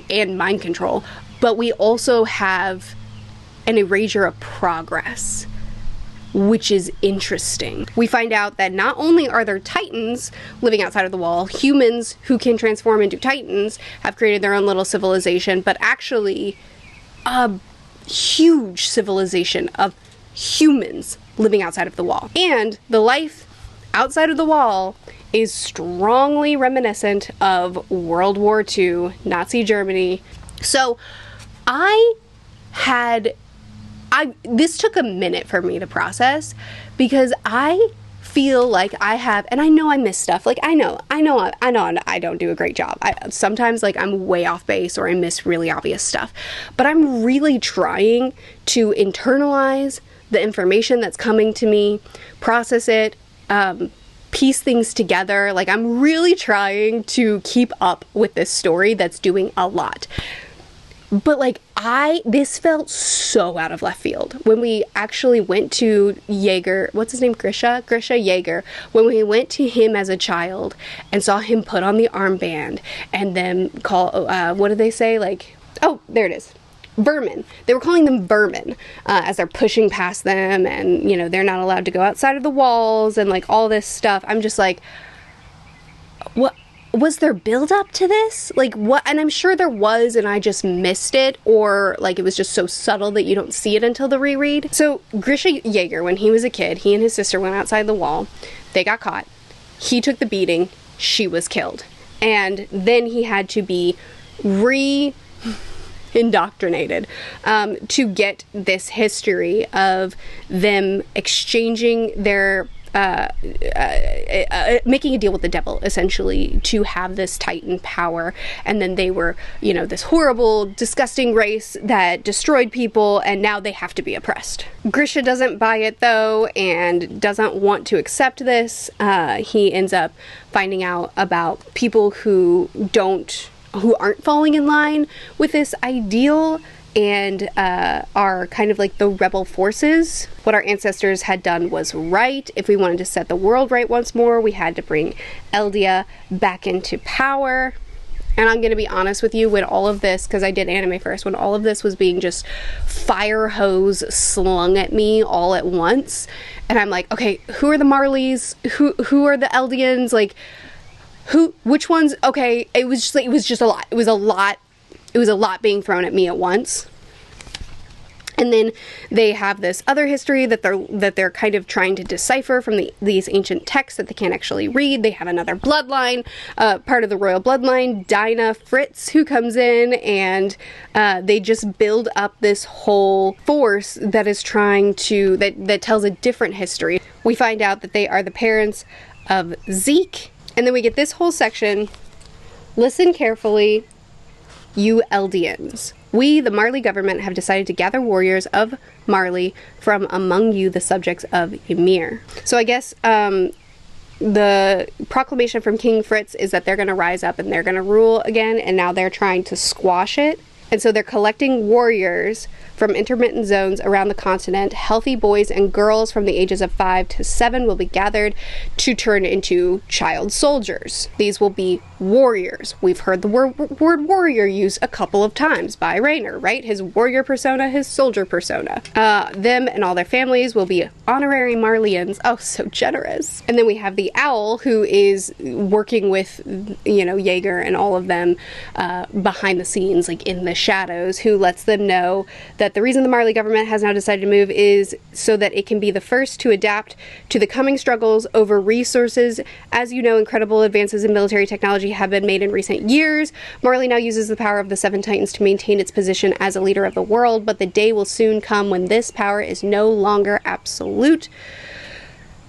and mind control, but we also have an erasure of progress, which is interesting. We find out that not only are there Titans living outside of the wall, humans who can transform into Titans have created their own little civilization, but actually a huge civilization of humans living outside of the wall. And the life outside of the wall is strongly reminiscent of World War II, Nazi Germany. So this took a minute for me to process, because I feel like I have, and I know I miss stuff. Like, I know I don't do a great job. Sometimes, like, I'm way off base or I miss really obvious stuff. But I'm really trying to internalize the information that's coming to me, process it, piece things together. Like, I'm really trying to keep up with this story that's doing a lot. But like, this felt so out of left field. When we actually went to Jaeger, what's his name? Grisha Jaeger. When we went to him as a child and saw him put on the armband and then call, what did they say? Like, oh, there it is. Vermin. They were calling them vermin as they're pushing past them, and, you know, they're not allowed to go outside of the walls and like all this stuff. I'm just like, what? Was there build up to this? Like, what? And I'm sure there was, and I just missed it, or like it was just so subtle that you don't see it until the reread. So Grisha Jaeger, when he was a kid, he and his sister went outside the wall. They got caught. He took the beating. She was killed. And then he had to be indoctrinated to get this history of them exchanging their making a deal with the devil, essentially, to have this Titan power. And then they were, you know, this horrible, disgusting race that destroyed people, and now they have to be oppressed. Grisha doesn't buy it, though, and doesn't want to accept this. He ends up finding out about people who aren't falling in line with this ideal, and are kind of like the rebel forces. What our ancestors had done was right. If we wanted to set the world right once more, we had to bring Eldia back into power. And I'm going to be honest with you, when all of this, because I did anime first, when all of this was being just fire hose slung at me all at once, and I'm like, okay, who are the Marleys? Who are the Eldians? Like, which ones? Okay, it was just a lot. It was a lot being thrown at me at once. And then they have this other history that they're kind of trying to decipher from these ancient texts that they can't actually read. They have another bloodline, part of the royal bloodline, Dinah Fritz, who comes in, and they just build up this whole force that is trying to, that tells a different history. We find out that they are the parents of Zeke, and then we get this whole section. Listen carefully, you Eldians. We, the Marley government, have decided to gather warriors of Marley from among you, the subjects of Ymir. So I guess the proclamation from King Fritz is that they're going to rise up and they're going to rule again, and now they're trying to squash it. And so they're collecting warriors from intermittent zones around the continent. Healthy boys and girls from the ages of 5 to 7 will be gathered to turn into child soldiers. These will be warriors. We've heard the word warrior used a couple of times by Rainer, right? His warrior persona, his soldier persona. Them and all their families will be honorary Marleyans. Oh, so generous. And then we have the owl, who is working with, you know, Jaeger and all of them behind the scenes, like in the shadows, who lets them know that the reason the Marley government has now decided to move is so that it can be the first to adapt to the coming struggles over resources. As you know, incredible advances in military technology have been made in recent years. Marley now uses the power of the Seven Titans to maintain its position as a leader of the world, but the day will soon come when this power is no longer absolute.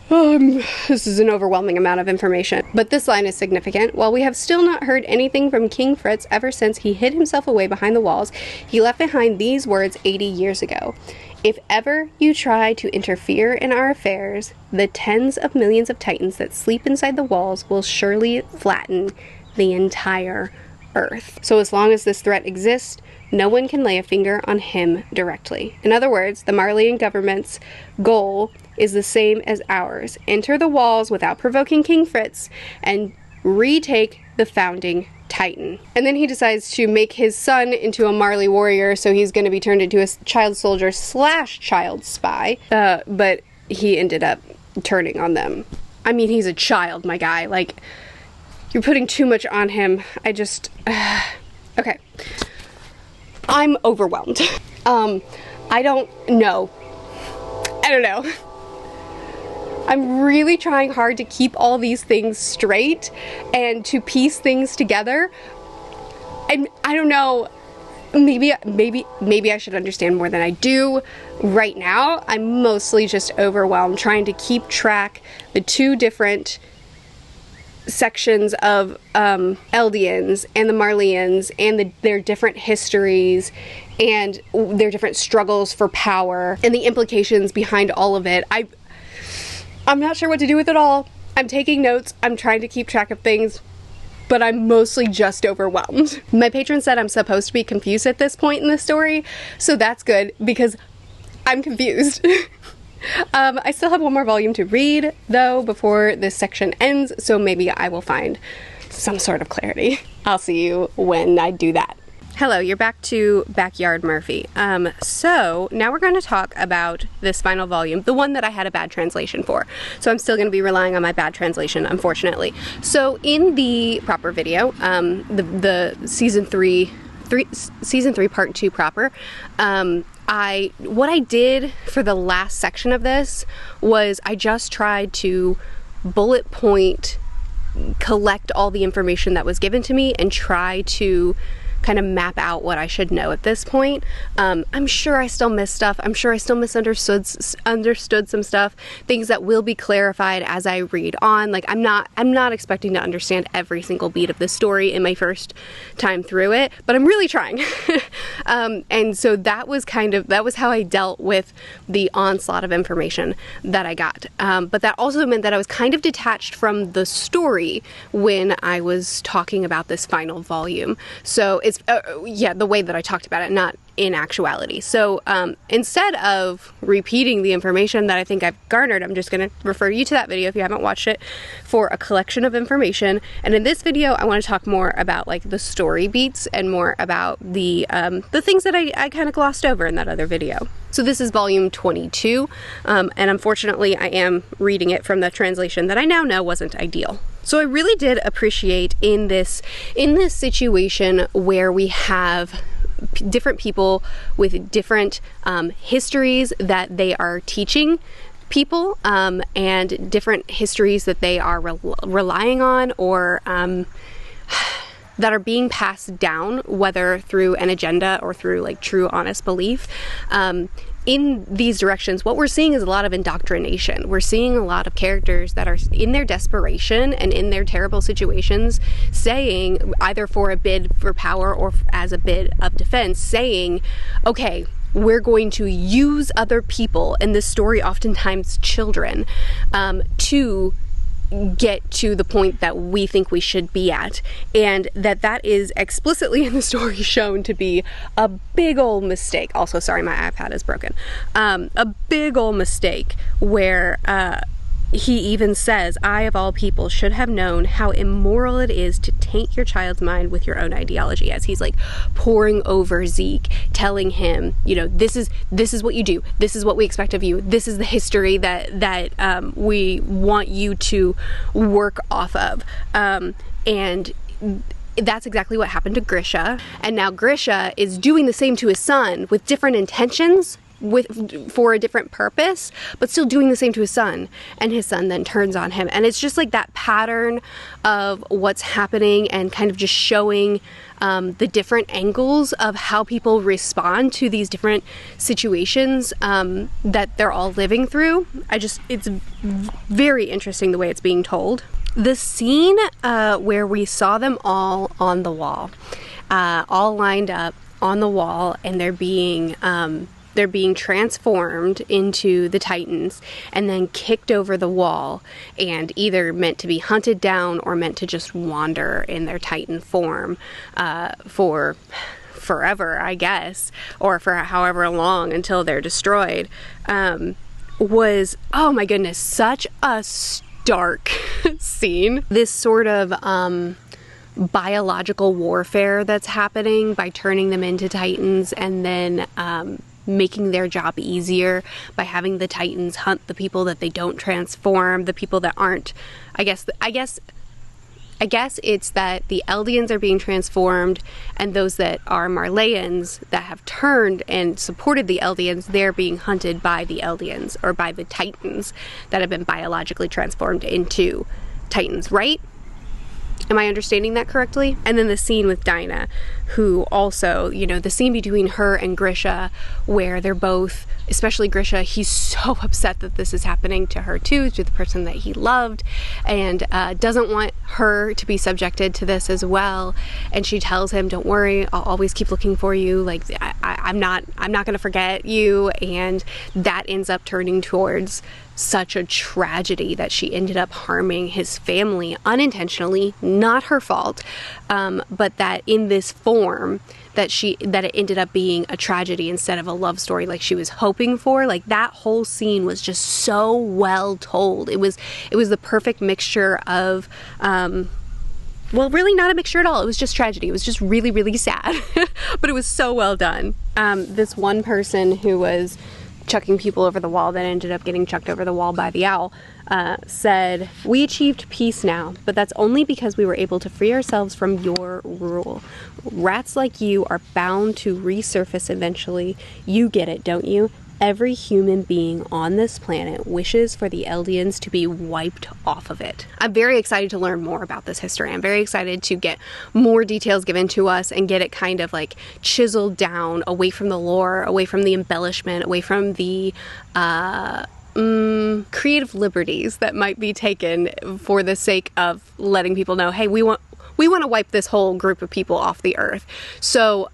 This is an overwhelming amount of information, but this line is significant. While we have still not heard anything from King Fritz ever since he hid himself away behind the walls, he left behind these words 80 years ago. If ever you try to interfere in our affairs, the tens of millions of titans that sleep inside the walls will surely flatten the entire Earth. So as long as this threat exists, no one can lay a finger on him directly. In other words, the Marleyan government's goal is the same as ours. Enter the walls without provoking King Fritz and retake the founding Titan. And then he decides to make his son into a Marley warrior, so he's going to be turned into a child soldier / child spy. But he ended up turning on them. I mean, he's a child, my guy. Like, you're putting too much on him. I just... okay. I'm overwhelmed. I don't know. I'm really trying hard to keep all these things straight and to piece things together. And I don't know, maybe I should understand more than I do right now. I'm mostly just overwhelmed trying to keep track the two different sections of Eldians and the Marleyans and their different histories and their different struggles for power and the implications behind all of it. I'm not sure what to do with it all. I'm taking notes. I'm trying to keep track of things, but I'm mostly just overwhelmed. My patron said I'm supposed to be confused at this point in the story, so that's good because I'm confused. I still have one more volume to read though before this section ends, so maybe I will find some sort of clarity. I'll see you when I do that. Hello, you're back to Backyard Murphy. So now we're going to talk about this final volume, the one that I had a bad translation for. So I'm still going to be relying on my bad translation, unfortunately. So in the proper video, the season three part 2 proper, what I did for the last section of this was I just tried to bullet point, collect all the information that was given to me and try to kind of map out what I should know at this point. I'm sure I still missed stuff. I'm sure I still understood some stuff, things that will be clarified as I read on. Like I'm not expecting to understand every single beat of the story in my first time through it, but I'm really trying. And so that was how I dealt with the onslaught of information that I got. But that also meant that I was kind of detached from the story when I was talking about this final volume. So it's the way that I talked about it, not in actuality. So instead of repeating the information that I think I've garnered, I'm just going to refer you to that video if you haven't watched it for a collection of information. And in this video, I want to talk more about like the story beats and more about the things that I kind of glossed over in that other video. So this is volume 22, and unfortunately I am reading it from the translation that I now know wasn't ideal. So I really did appreciate in this situation where we have different people with different histories that they are teaching people, and different histories that they are relying on or that are being passed down, whether through an agenda or through like true honest belief. In these directions, what we're seeing is a lot of indoctrination. We're seeing a lot of characters that are in their desperation and in their terrible situations saying, either for a bid for power or as a bid of defense, saying, okay, we're going to use other people, in this story oftentimes children, to get to the point that we think we should be at, and that is explicitly in the story shown to be a big old mistake. Also, sorry, my iPad is broken. A big old mistake where he even says, I of all people should have known how immoral it is to taint your child's mind with your own ideology, as he's like pouring over Zeke, telling him, you know, this is what you do, this is what we expect of you, this is the history that we want you to work off of, and that's exactly what happened to Grisha. And now Grisha is doing the same to his son with different intentions, for a different purpose, but still doing the same to his son, and his son then turns on him. And it's just like that pattern of what's happening and kind of just showing the different angles of how people respond to these different situations that they're all living through. It's very interesting the way it's being told. The scene where we saw them all on the wall, all lined up on the wall, and they're being transformed into the Titans and then kicked over the wall and either meant to be hunted down or meant to just wander in their Titan form for forever, I guess, or for however long until they're destroyed, was, oh my goodness, such a stark scene. This sort of biological warfare that's happening by turning them into Titans and then making their job easier by having the Titans hunt the people that they don't transform, the people that aren't, I guess it's that the Eldians are being transformed, and those that are Marleyans that have turned and supported the Eldians, they're being hunted by the Eldians, or by the Titans that have been biologically transformed into Titans, right? Am I understanding that correctly? And then the scene with Dinah, who also, you know, the scene between her and Grisha, where they're both, especially Grisha, he's so upset that this is happening to her too, to the person that he loved, and doesn't want her to be subjected to this as well. And she tells him, don't worry, I'll always keep looking for you, like I'm not gonna forget you. And that ends up turning towards such a tragedy that she ended up harming his family unintentionally, not her fault, but that in this form that it ended up being a tragedy instead of a love story like she was hoping for. Like, that whole scene was just so well told. It was the perfect mixture of well, really not a mixture at all. It was just tragedy. It was just really, really sad, but it was so well done. This one person who was chucking people over the wall that ended up getting chucked over the wall by the owl said, "We achieved peace now, but that's only because we were able to free ourselves from your rule. Rats like you are bound to resurface eventually. You get it, don't you? Every human being on this planet wishes for the Eldians to be wiped off of it." I'm very excited to learn more about this history. I'm very excited to get more details given to us and get it kind of like chiseled down, away from the lore, away from the embellishment, away from the creative liberties that might be taken for the sake of letting people know, hey, we want to wipe this whole group of people off the earth. So,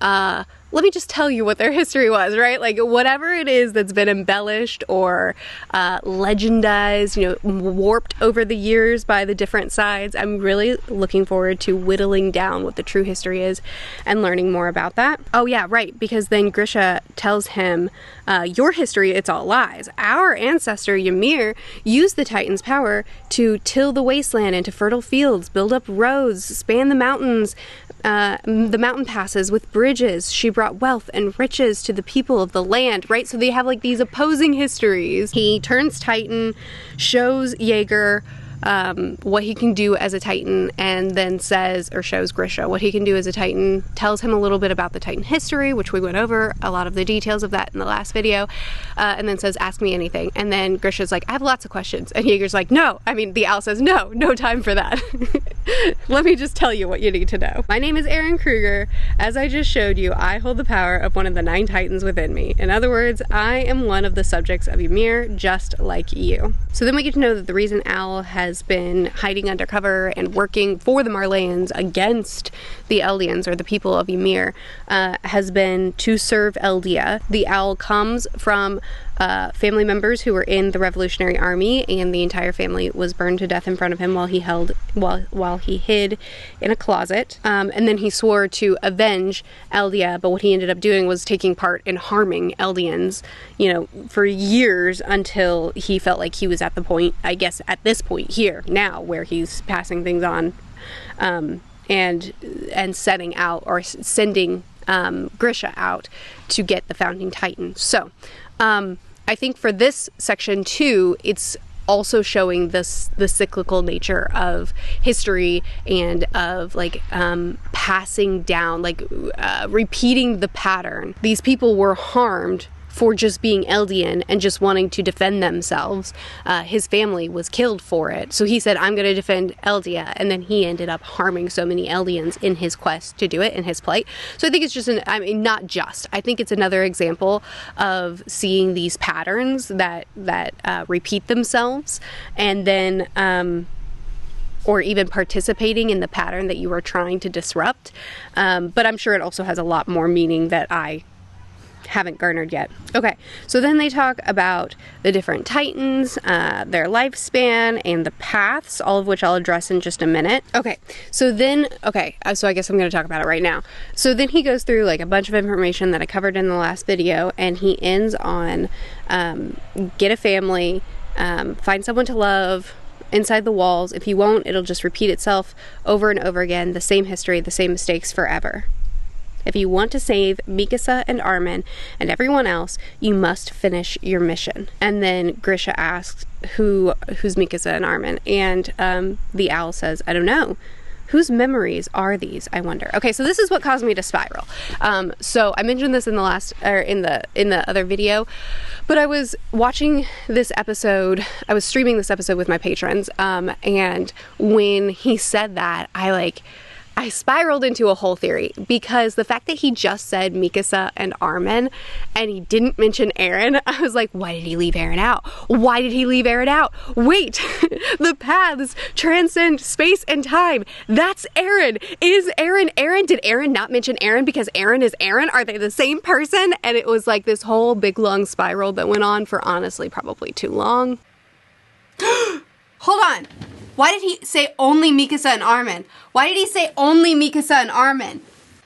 let me just tell you what their history was, right? Like, whatever it is that's been embellished or legendized, you know, warped over the years by the different sides, I'm really looking forward to whittling down what the true history is and learning more about that. Oh yeah, right, because then Grisha tells him, your history, it's all lies. Our ancestor Ymir used the Titan's power to till the wasteland into fertile fields, build up roads, span the mountains, the mountain passes with bridges. She brought wealth and riches to the people of the land, right? So they have like these opposing histories. He turns Titan, shows Jaeger what he can do as a Titan, and then says, or shows Grisha what he can do as a Titan, tells him a little bit about the Titan history, which we went over a lot of the details of that in the last video, and then says, ask me anything. And then Grisha's like, I have lots of questions. And Jaeger's like, no, the owl says, no time for that. Let me just tell you what you need to know. My name is Erin Kruger. As I just showed you, I hold the power of one of the 9 Titans within me. In other words, I am one of the subjects of Ymir, just like you. So then we get to know that the reason Owl has been hiding undercover and working for the Marleyans against the Eldians, or the people of Ymir, has been to serve Eldia. The Owl comes from family members who were in the Revolutionary Army, and the entire family was burned to death in front of him while he hid in a closet. And then he swore to avenge Eldia, but what he ended up doing was taking part in harming Eldians, you know, for years, until he felt like he was at the point, I guess at this point here now, where he's passing things on, and setting out, or sending Grisha out to get the founding Titan. So I think for this section too, it's also showing the cyclical nature of history, and of like passing down, like repeating the pattern. These people were harmed for just being Eldian and just wanting to defend themselves. His family was killed for it. So he said, I'm going to defend Eldia. And then he ended up harming so many Eldians in his quest to do it, in his plight. So I think it's just, I think it's another example of seeing these patterns that repeat themselves, and then, or even participating in the pattern that you are trying to disrupt. But I'm sure it also has a lot more meaning that I haven't garnered yet. Okay, so then they talk about the different Titans, their lifespan, and the paths, all of which I'll address in just a minute. Okay, so I guess I'm going to talk about it right now. So then he goes through like a bunch of information that I covered in the last video, and he ends on get a family, find someone to love inside the walls. If you won't, it'll just repeat itself over and over again, the same history, the same mistakes forever. If you want to save Mikasa and Armin and everyone else, you must finish your mission. And then Grisha asks, who's Mikasa and Armin? And the owl says, I don't know. Whose memories are these, I wonder? Okay, so this is what caused me to spiral. So I mentioned this in the last, or in the other video, but I was watching this episode, I was streaming this episode with my patrons, and when he said that, I spiraled into a whole theory because the fact that he just said Mikasa and Armin and he didn't mention Eren, I was like, why did he leave Eren out? Why did he leave Eren out? Wait, the paths transcend space and time. That's Eren. Is Eren Eren? Did Eren not mention Eren because Eren is Eren? Are they the same person? And it was like this whole big long spiral that went on for honestly probably too long. Hold on. Why did he say only Mikasa and Armin? Why did he say only Mikasa and Armin?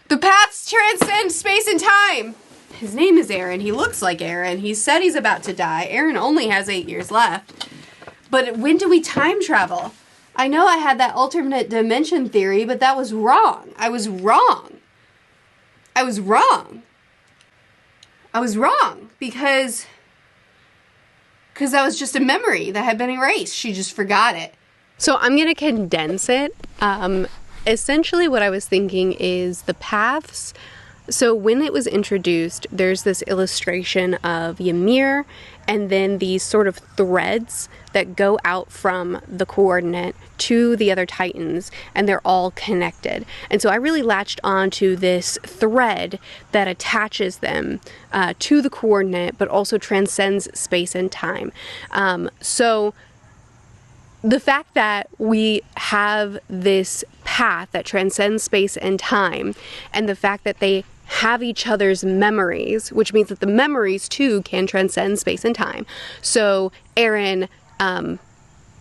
The paths transcend space and time. His name is Eren. He looks like Eren. He said he's about to die. Eren only has 8 years left. But when do we time travel? I know I had that alternate dimension theory, but that was wrong. I was wrong. I was wrong. I was wrong because that was just a memory that had been erased. She just forgot it. So I'm going to condense it. Essentially what I was thinking is the paths. So when it was introduced, there's this illustration of Ymir and then these sort of threads that go out from the coordinate to the other titans, and they're all connected. And so I really latched onto this thread that attaches them to the coordinate, but also transcends space and time. So the fact that we have this path that transcends space and time, and the fact that they have each other's memories, which means that the memories too can transcend space and time. So Eren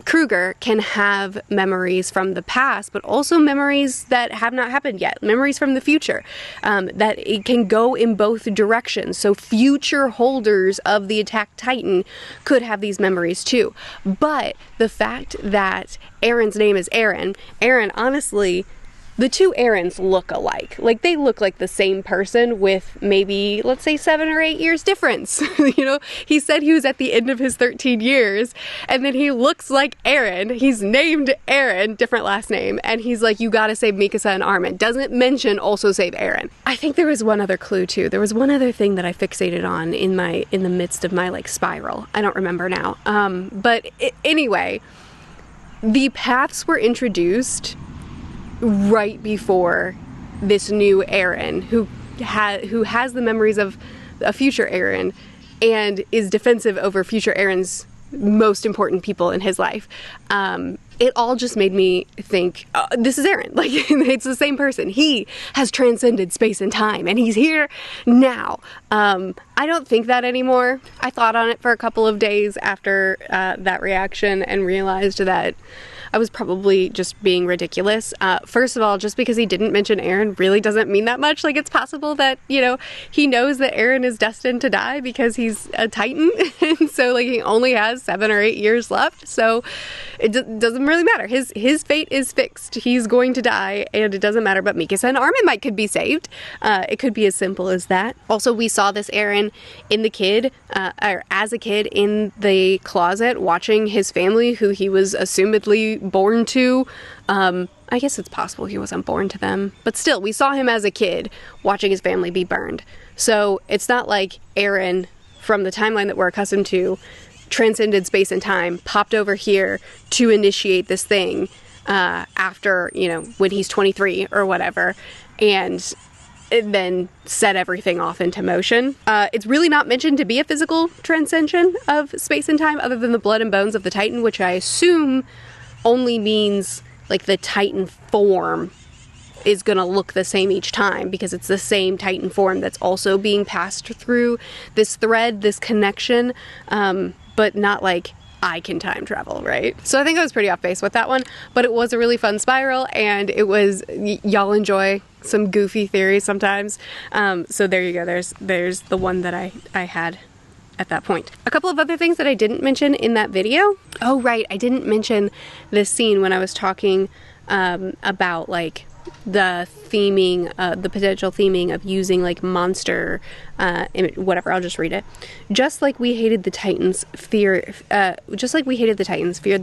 Kruger can have memories from the past, but also memories that have not happened yet, memories from the future, that it can go in both directions. So future holders of the attacked Titan could have these memories too. But the fact that Eren's name is Eren, honestly, the two Erens look alike. Like, they look like the same person with maybe, let's say, 7 or 8 years difference. You know, he said he was at the end of his 13 years, and then he looks like Eren. He's named Eren, different last name, and he's like, you gotta save Mikasa and Armin. Doesn't mention also save Eren. I think there was one other clue, too. There was one other thing that I fixated on in the midst of my, like, spiral. I don't remember now. Anyway, the paths were introduced right before this new Eren, who has the memories of a future Eren and is defensive over future Eren's most important people in his life. It all just made me think, this is Eren. Like, it's the same person. He has transcended space and time, and he's here now. I don't think that anymore. I thought on it for a couple of days after that reaction and realized that I was probably just being ridiculous. First of all, just because he didn't mention Eren really doesn't mean that much. Like, it's possible that, you know, he knows that Eren is destined to die because he's a Titan. And so, like, he only has 7 or 8 years left. So it doesn't really matter. His fate is fixed. He's going to die, and it doesn't matter. But Mikasa and Armin could be saved. It could be as simple as that. Also, we saw this Eren in the kid, or as a kid in the closet, watching his family, who he was assumedly born to. I guess it's possible he wasn't born to them, but still, we saw him as a kid watching his family be burned. So it's not like Eren, from the timeline that we're accustomed to, transcended space and time, popped over here to initiate this thing after, you know, when he's 23 or whatever, and then set everything off into motion. It's really not mentioned to be a physical transcension of space and time, other than the blood and bones of the Titan, which I assume only means like the Titan form is gonna look the same each time, because it's the same Titan form that's also being passed through this thread, this connection, but not like I can time travel, right? So I think I was pretty off base with that one, but it was a really fun spiral, and it was, y'all enjoy some goofy theories sometimes. So there you go, there's the one that I had at that point. A couple of other things that I didn't mention in that video. Oh right, I didn't mention this scene when I was talking about like the theming, the potential theming of using like monster, whatever, I'll just read it. Just like we hated the Titans, feared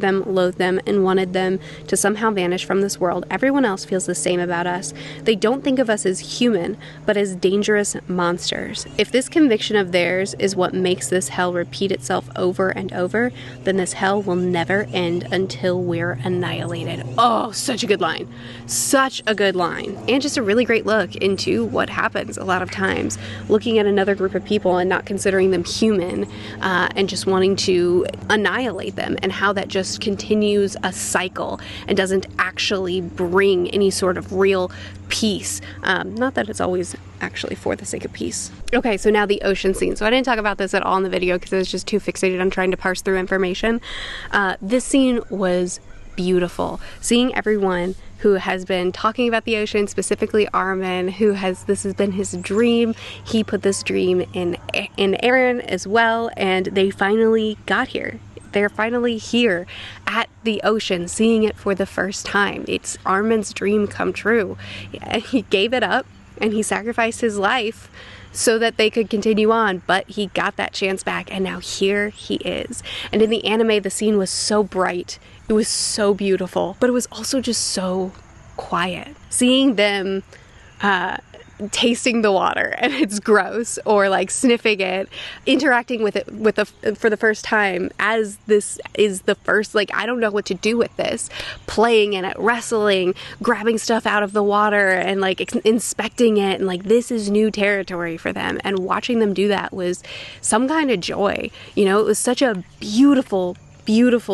them, loathed them, and wanted them to somehow vanish from this world, everyone else feels the same about us. They don't think of us as human, but as dangerous monsters. If this conviction of theirs is what makes this hell repeat itself over and over, then this hell will never end until we're annihilated. Oh, such a good line. Such a good line, and just a really great look into what happens a lot of times, looking at another group of people and not considering them human, and just wanting to annihilate them, and how that just continues a cycle and doesn't actually bring any sort of real peace. Not that it's always actually for the sake of peace. Okay, so now the ocean scene. So I didn't talk about this at all in the video because I was just too fixated on trying to parse through information. This scene was beautiful. Seeing everyone who has been talking about the ocean, specifically Armin, this has been his dream. He put this dream in Erwin as well, and they finally got here. They're finally here at the ocean, seeing it for the first time. It's Armin's dream come true. He gave it up and he sacrificed his life so that they could continue on, but he got that chance back, and now here he is. And in the anime, the scene was so bright. It was so beautiful, but it was also just so quiet. Seeing them tasting the water and it's gross, or like sniffing it, interacting with it for the first time, as this is the first, like, I don't know what to do with this, playing in it, wrestling, grabbing stuff out of the water and like inspecting it, and like this is new territory for them, and watching them do that was some kind of joy. You know, it was such a beautiful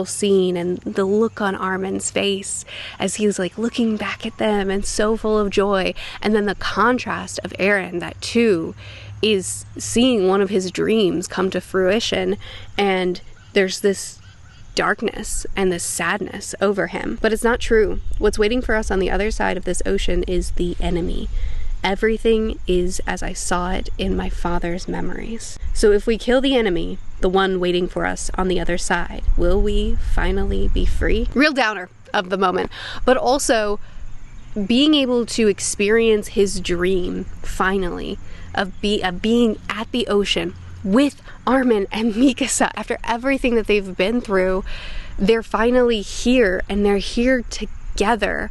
scene, and the look on Armin's face as he was like looking back at them and so full of joy, and then the contrast of Erwin, that too is seeing one of his dreams come to fruition, and there's this darkness and this sadness over him. But it's not true. What's waiting for us on the other side of this ocean is the enemy. Everything is as I saw it in my father's memories. So if we kill the enemy, the one waiting for us on the other side, will we finally be free? Real downer of the moment, but also being able to experience his dream finally of being at the ocean with Armin and Mikasa. After everything that they've been through, they're finally here, and they're here together.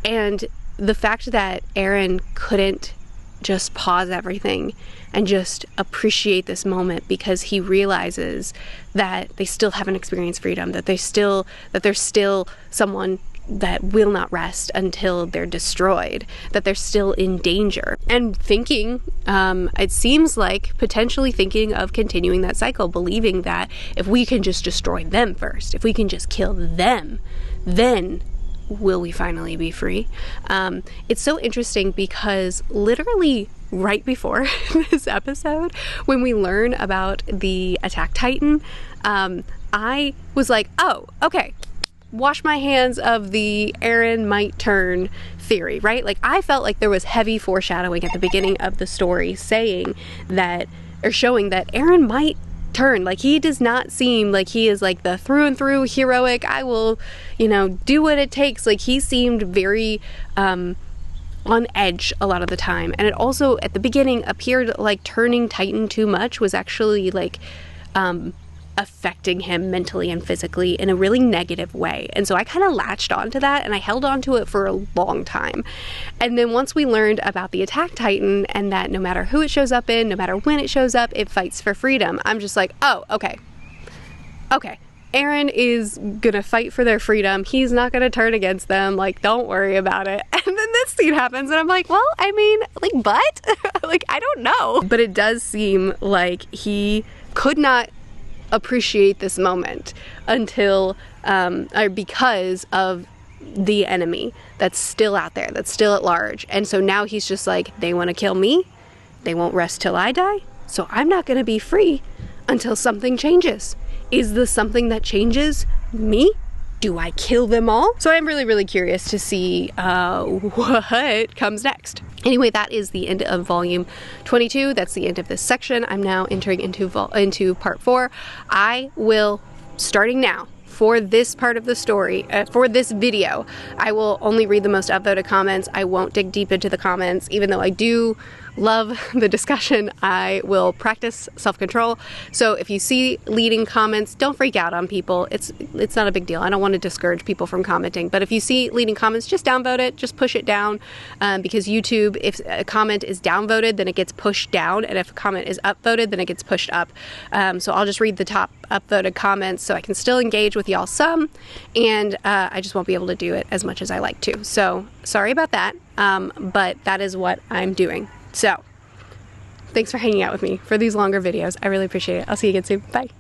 And the fact that Erwin couldn't just pause everything and just appreciate this moment, because he realizes that they still haven't experienced freedom, that there's still someone that will not rest until they're destroyed, that they're still in danger, and thinking, it seems like potentially thinking of continuing that cycle, believing that if we can just destroy them first, if we can just kill them, then will we finally be free? It's so interesting because literally right before this episode, when we learn about the Attack Titan, I was like, oh, okay, wash my hands of the Erwin might turn theory, right? Like, I felt like there was heavy foreshadowing at the beginning of the story saying that, or showing that Erwin might turn. Like, he does not seem like he is like the through and through heroic, I will, do what it takes. Like, he seemed very on edge a lot of the time. And it also at the beginning appeared like turning Titan too much was actually like affecting him mentally and physically in a really negative way. And so I kind of latched onto that, and I held on to it for a long time. And then once we learned about the Attack Titan, and that no matter who it shows up in, no matter when it shows up, it fights for freedom, I'm just like, oh, okay. Erwin is gonna fight for their freedom. He's not gonna turn against them. Like, don't worry about it. And then this scene happens, and I'm like, well, I mean, like, but? Like, I don't know. But it does seem like he could not appreciate this moment until, or because of the enemy that's still out there, that's still at large. And so now he's just like, they want to kill me. They won't rest till I die. So I'm not going to be free until something changes. Is this something that changes me? Do I kill them all? So I'm really, really curious to see what comes next. Anyway, that is the end of volume 22. That's the end of this section. I'm now entering into part 4. I will, starting now, for this part of the story, for this video, I will only read the most upvoted comments. I won't dig deep into the comments, even though I do love the discussion. I will practice self-control. So if you see leading comments, don't freak out on people. It's not a big deal. I don't want to discourage people from commenting, but if you see leading comments, just downvote it, just push it down, because YouTube, if a comment is downvoted, then it gets pushed down, and if a comment is upvoted, then it gets pushed up. So I'll just read the top upvoted comments so I can still engage with y'all some, and I just won't be able to do it as much as I like to. So sorry about that, but that is what I'm doing. So thanks for hanging out with me for these longer videos. I really appreciate it. I'll see you again soon. Bye.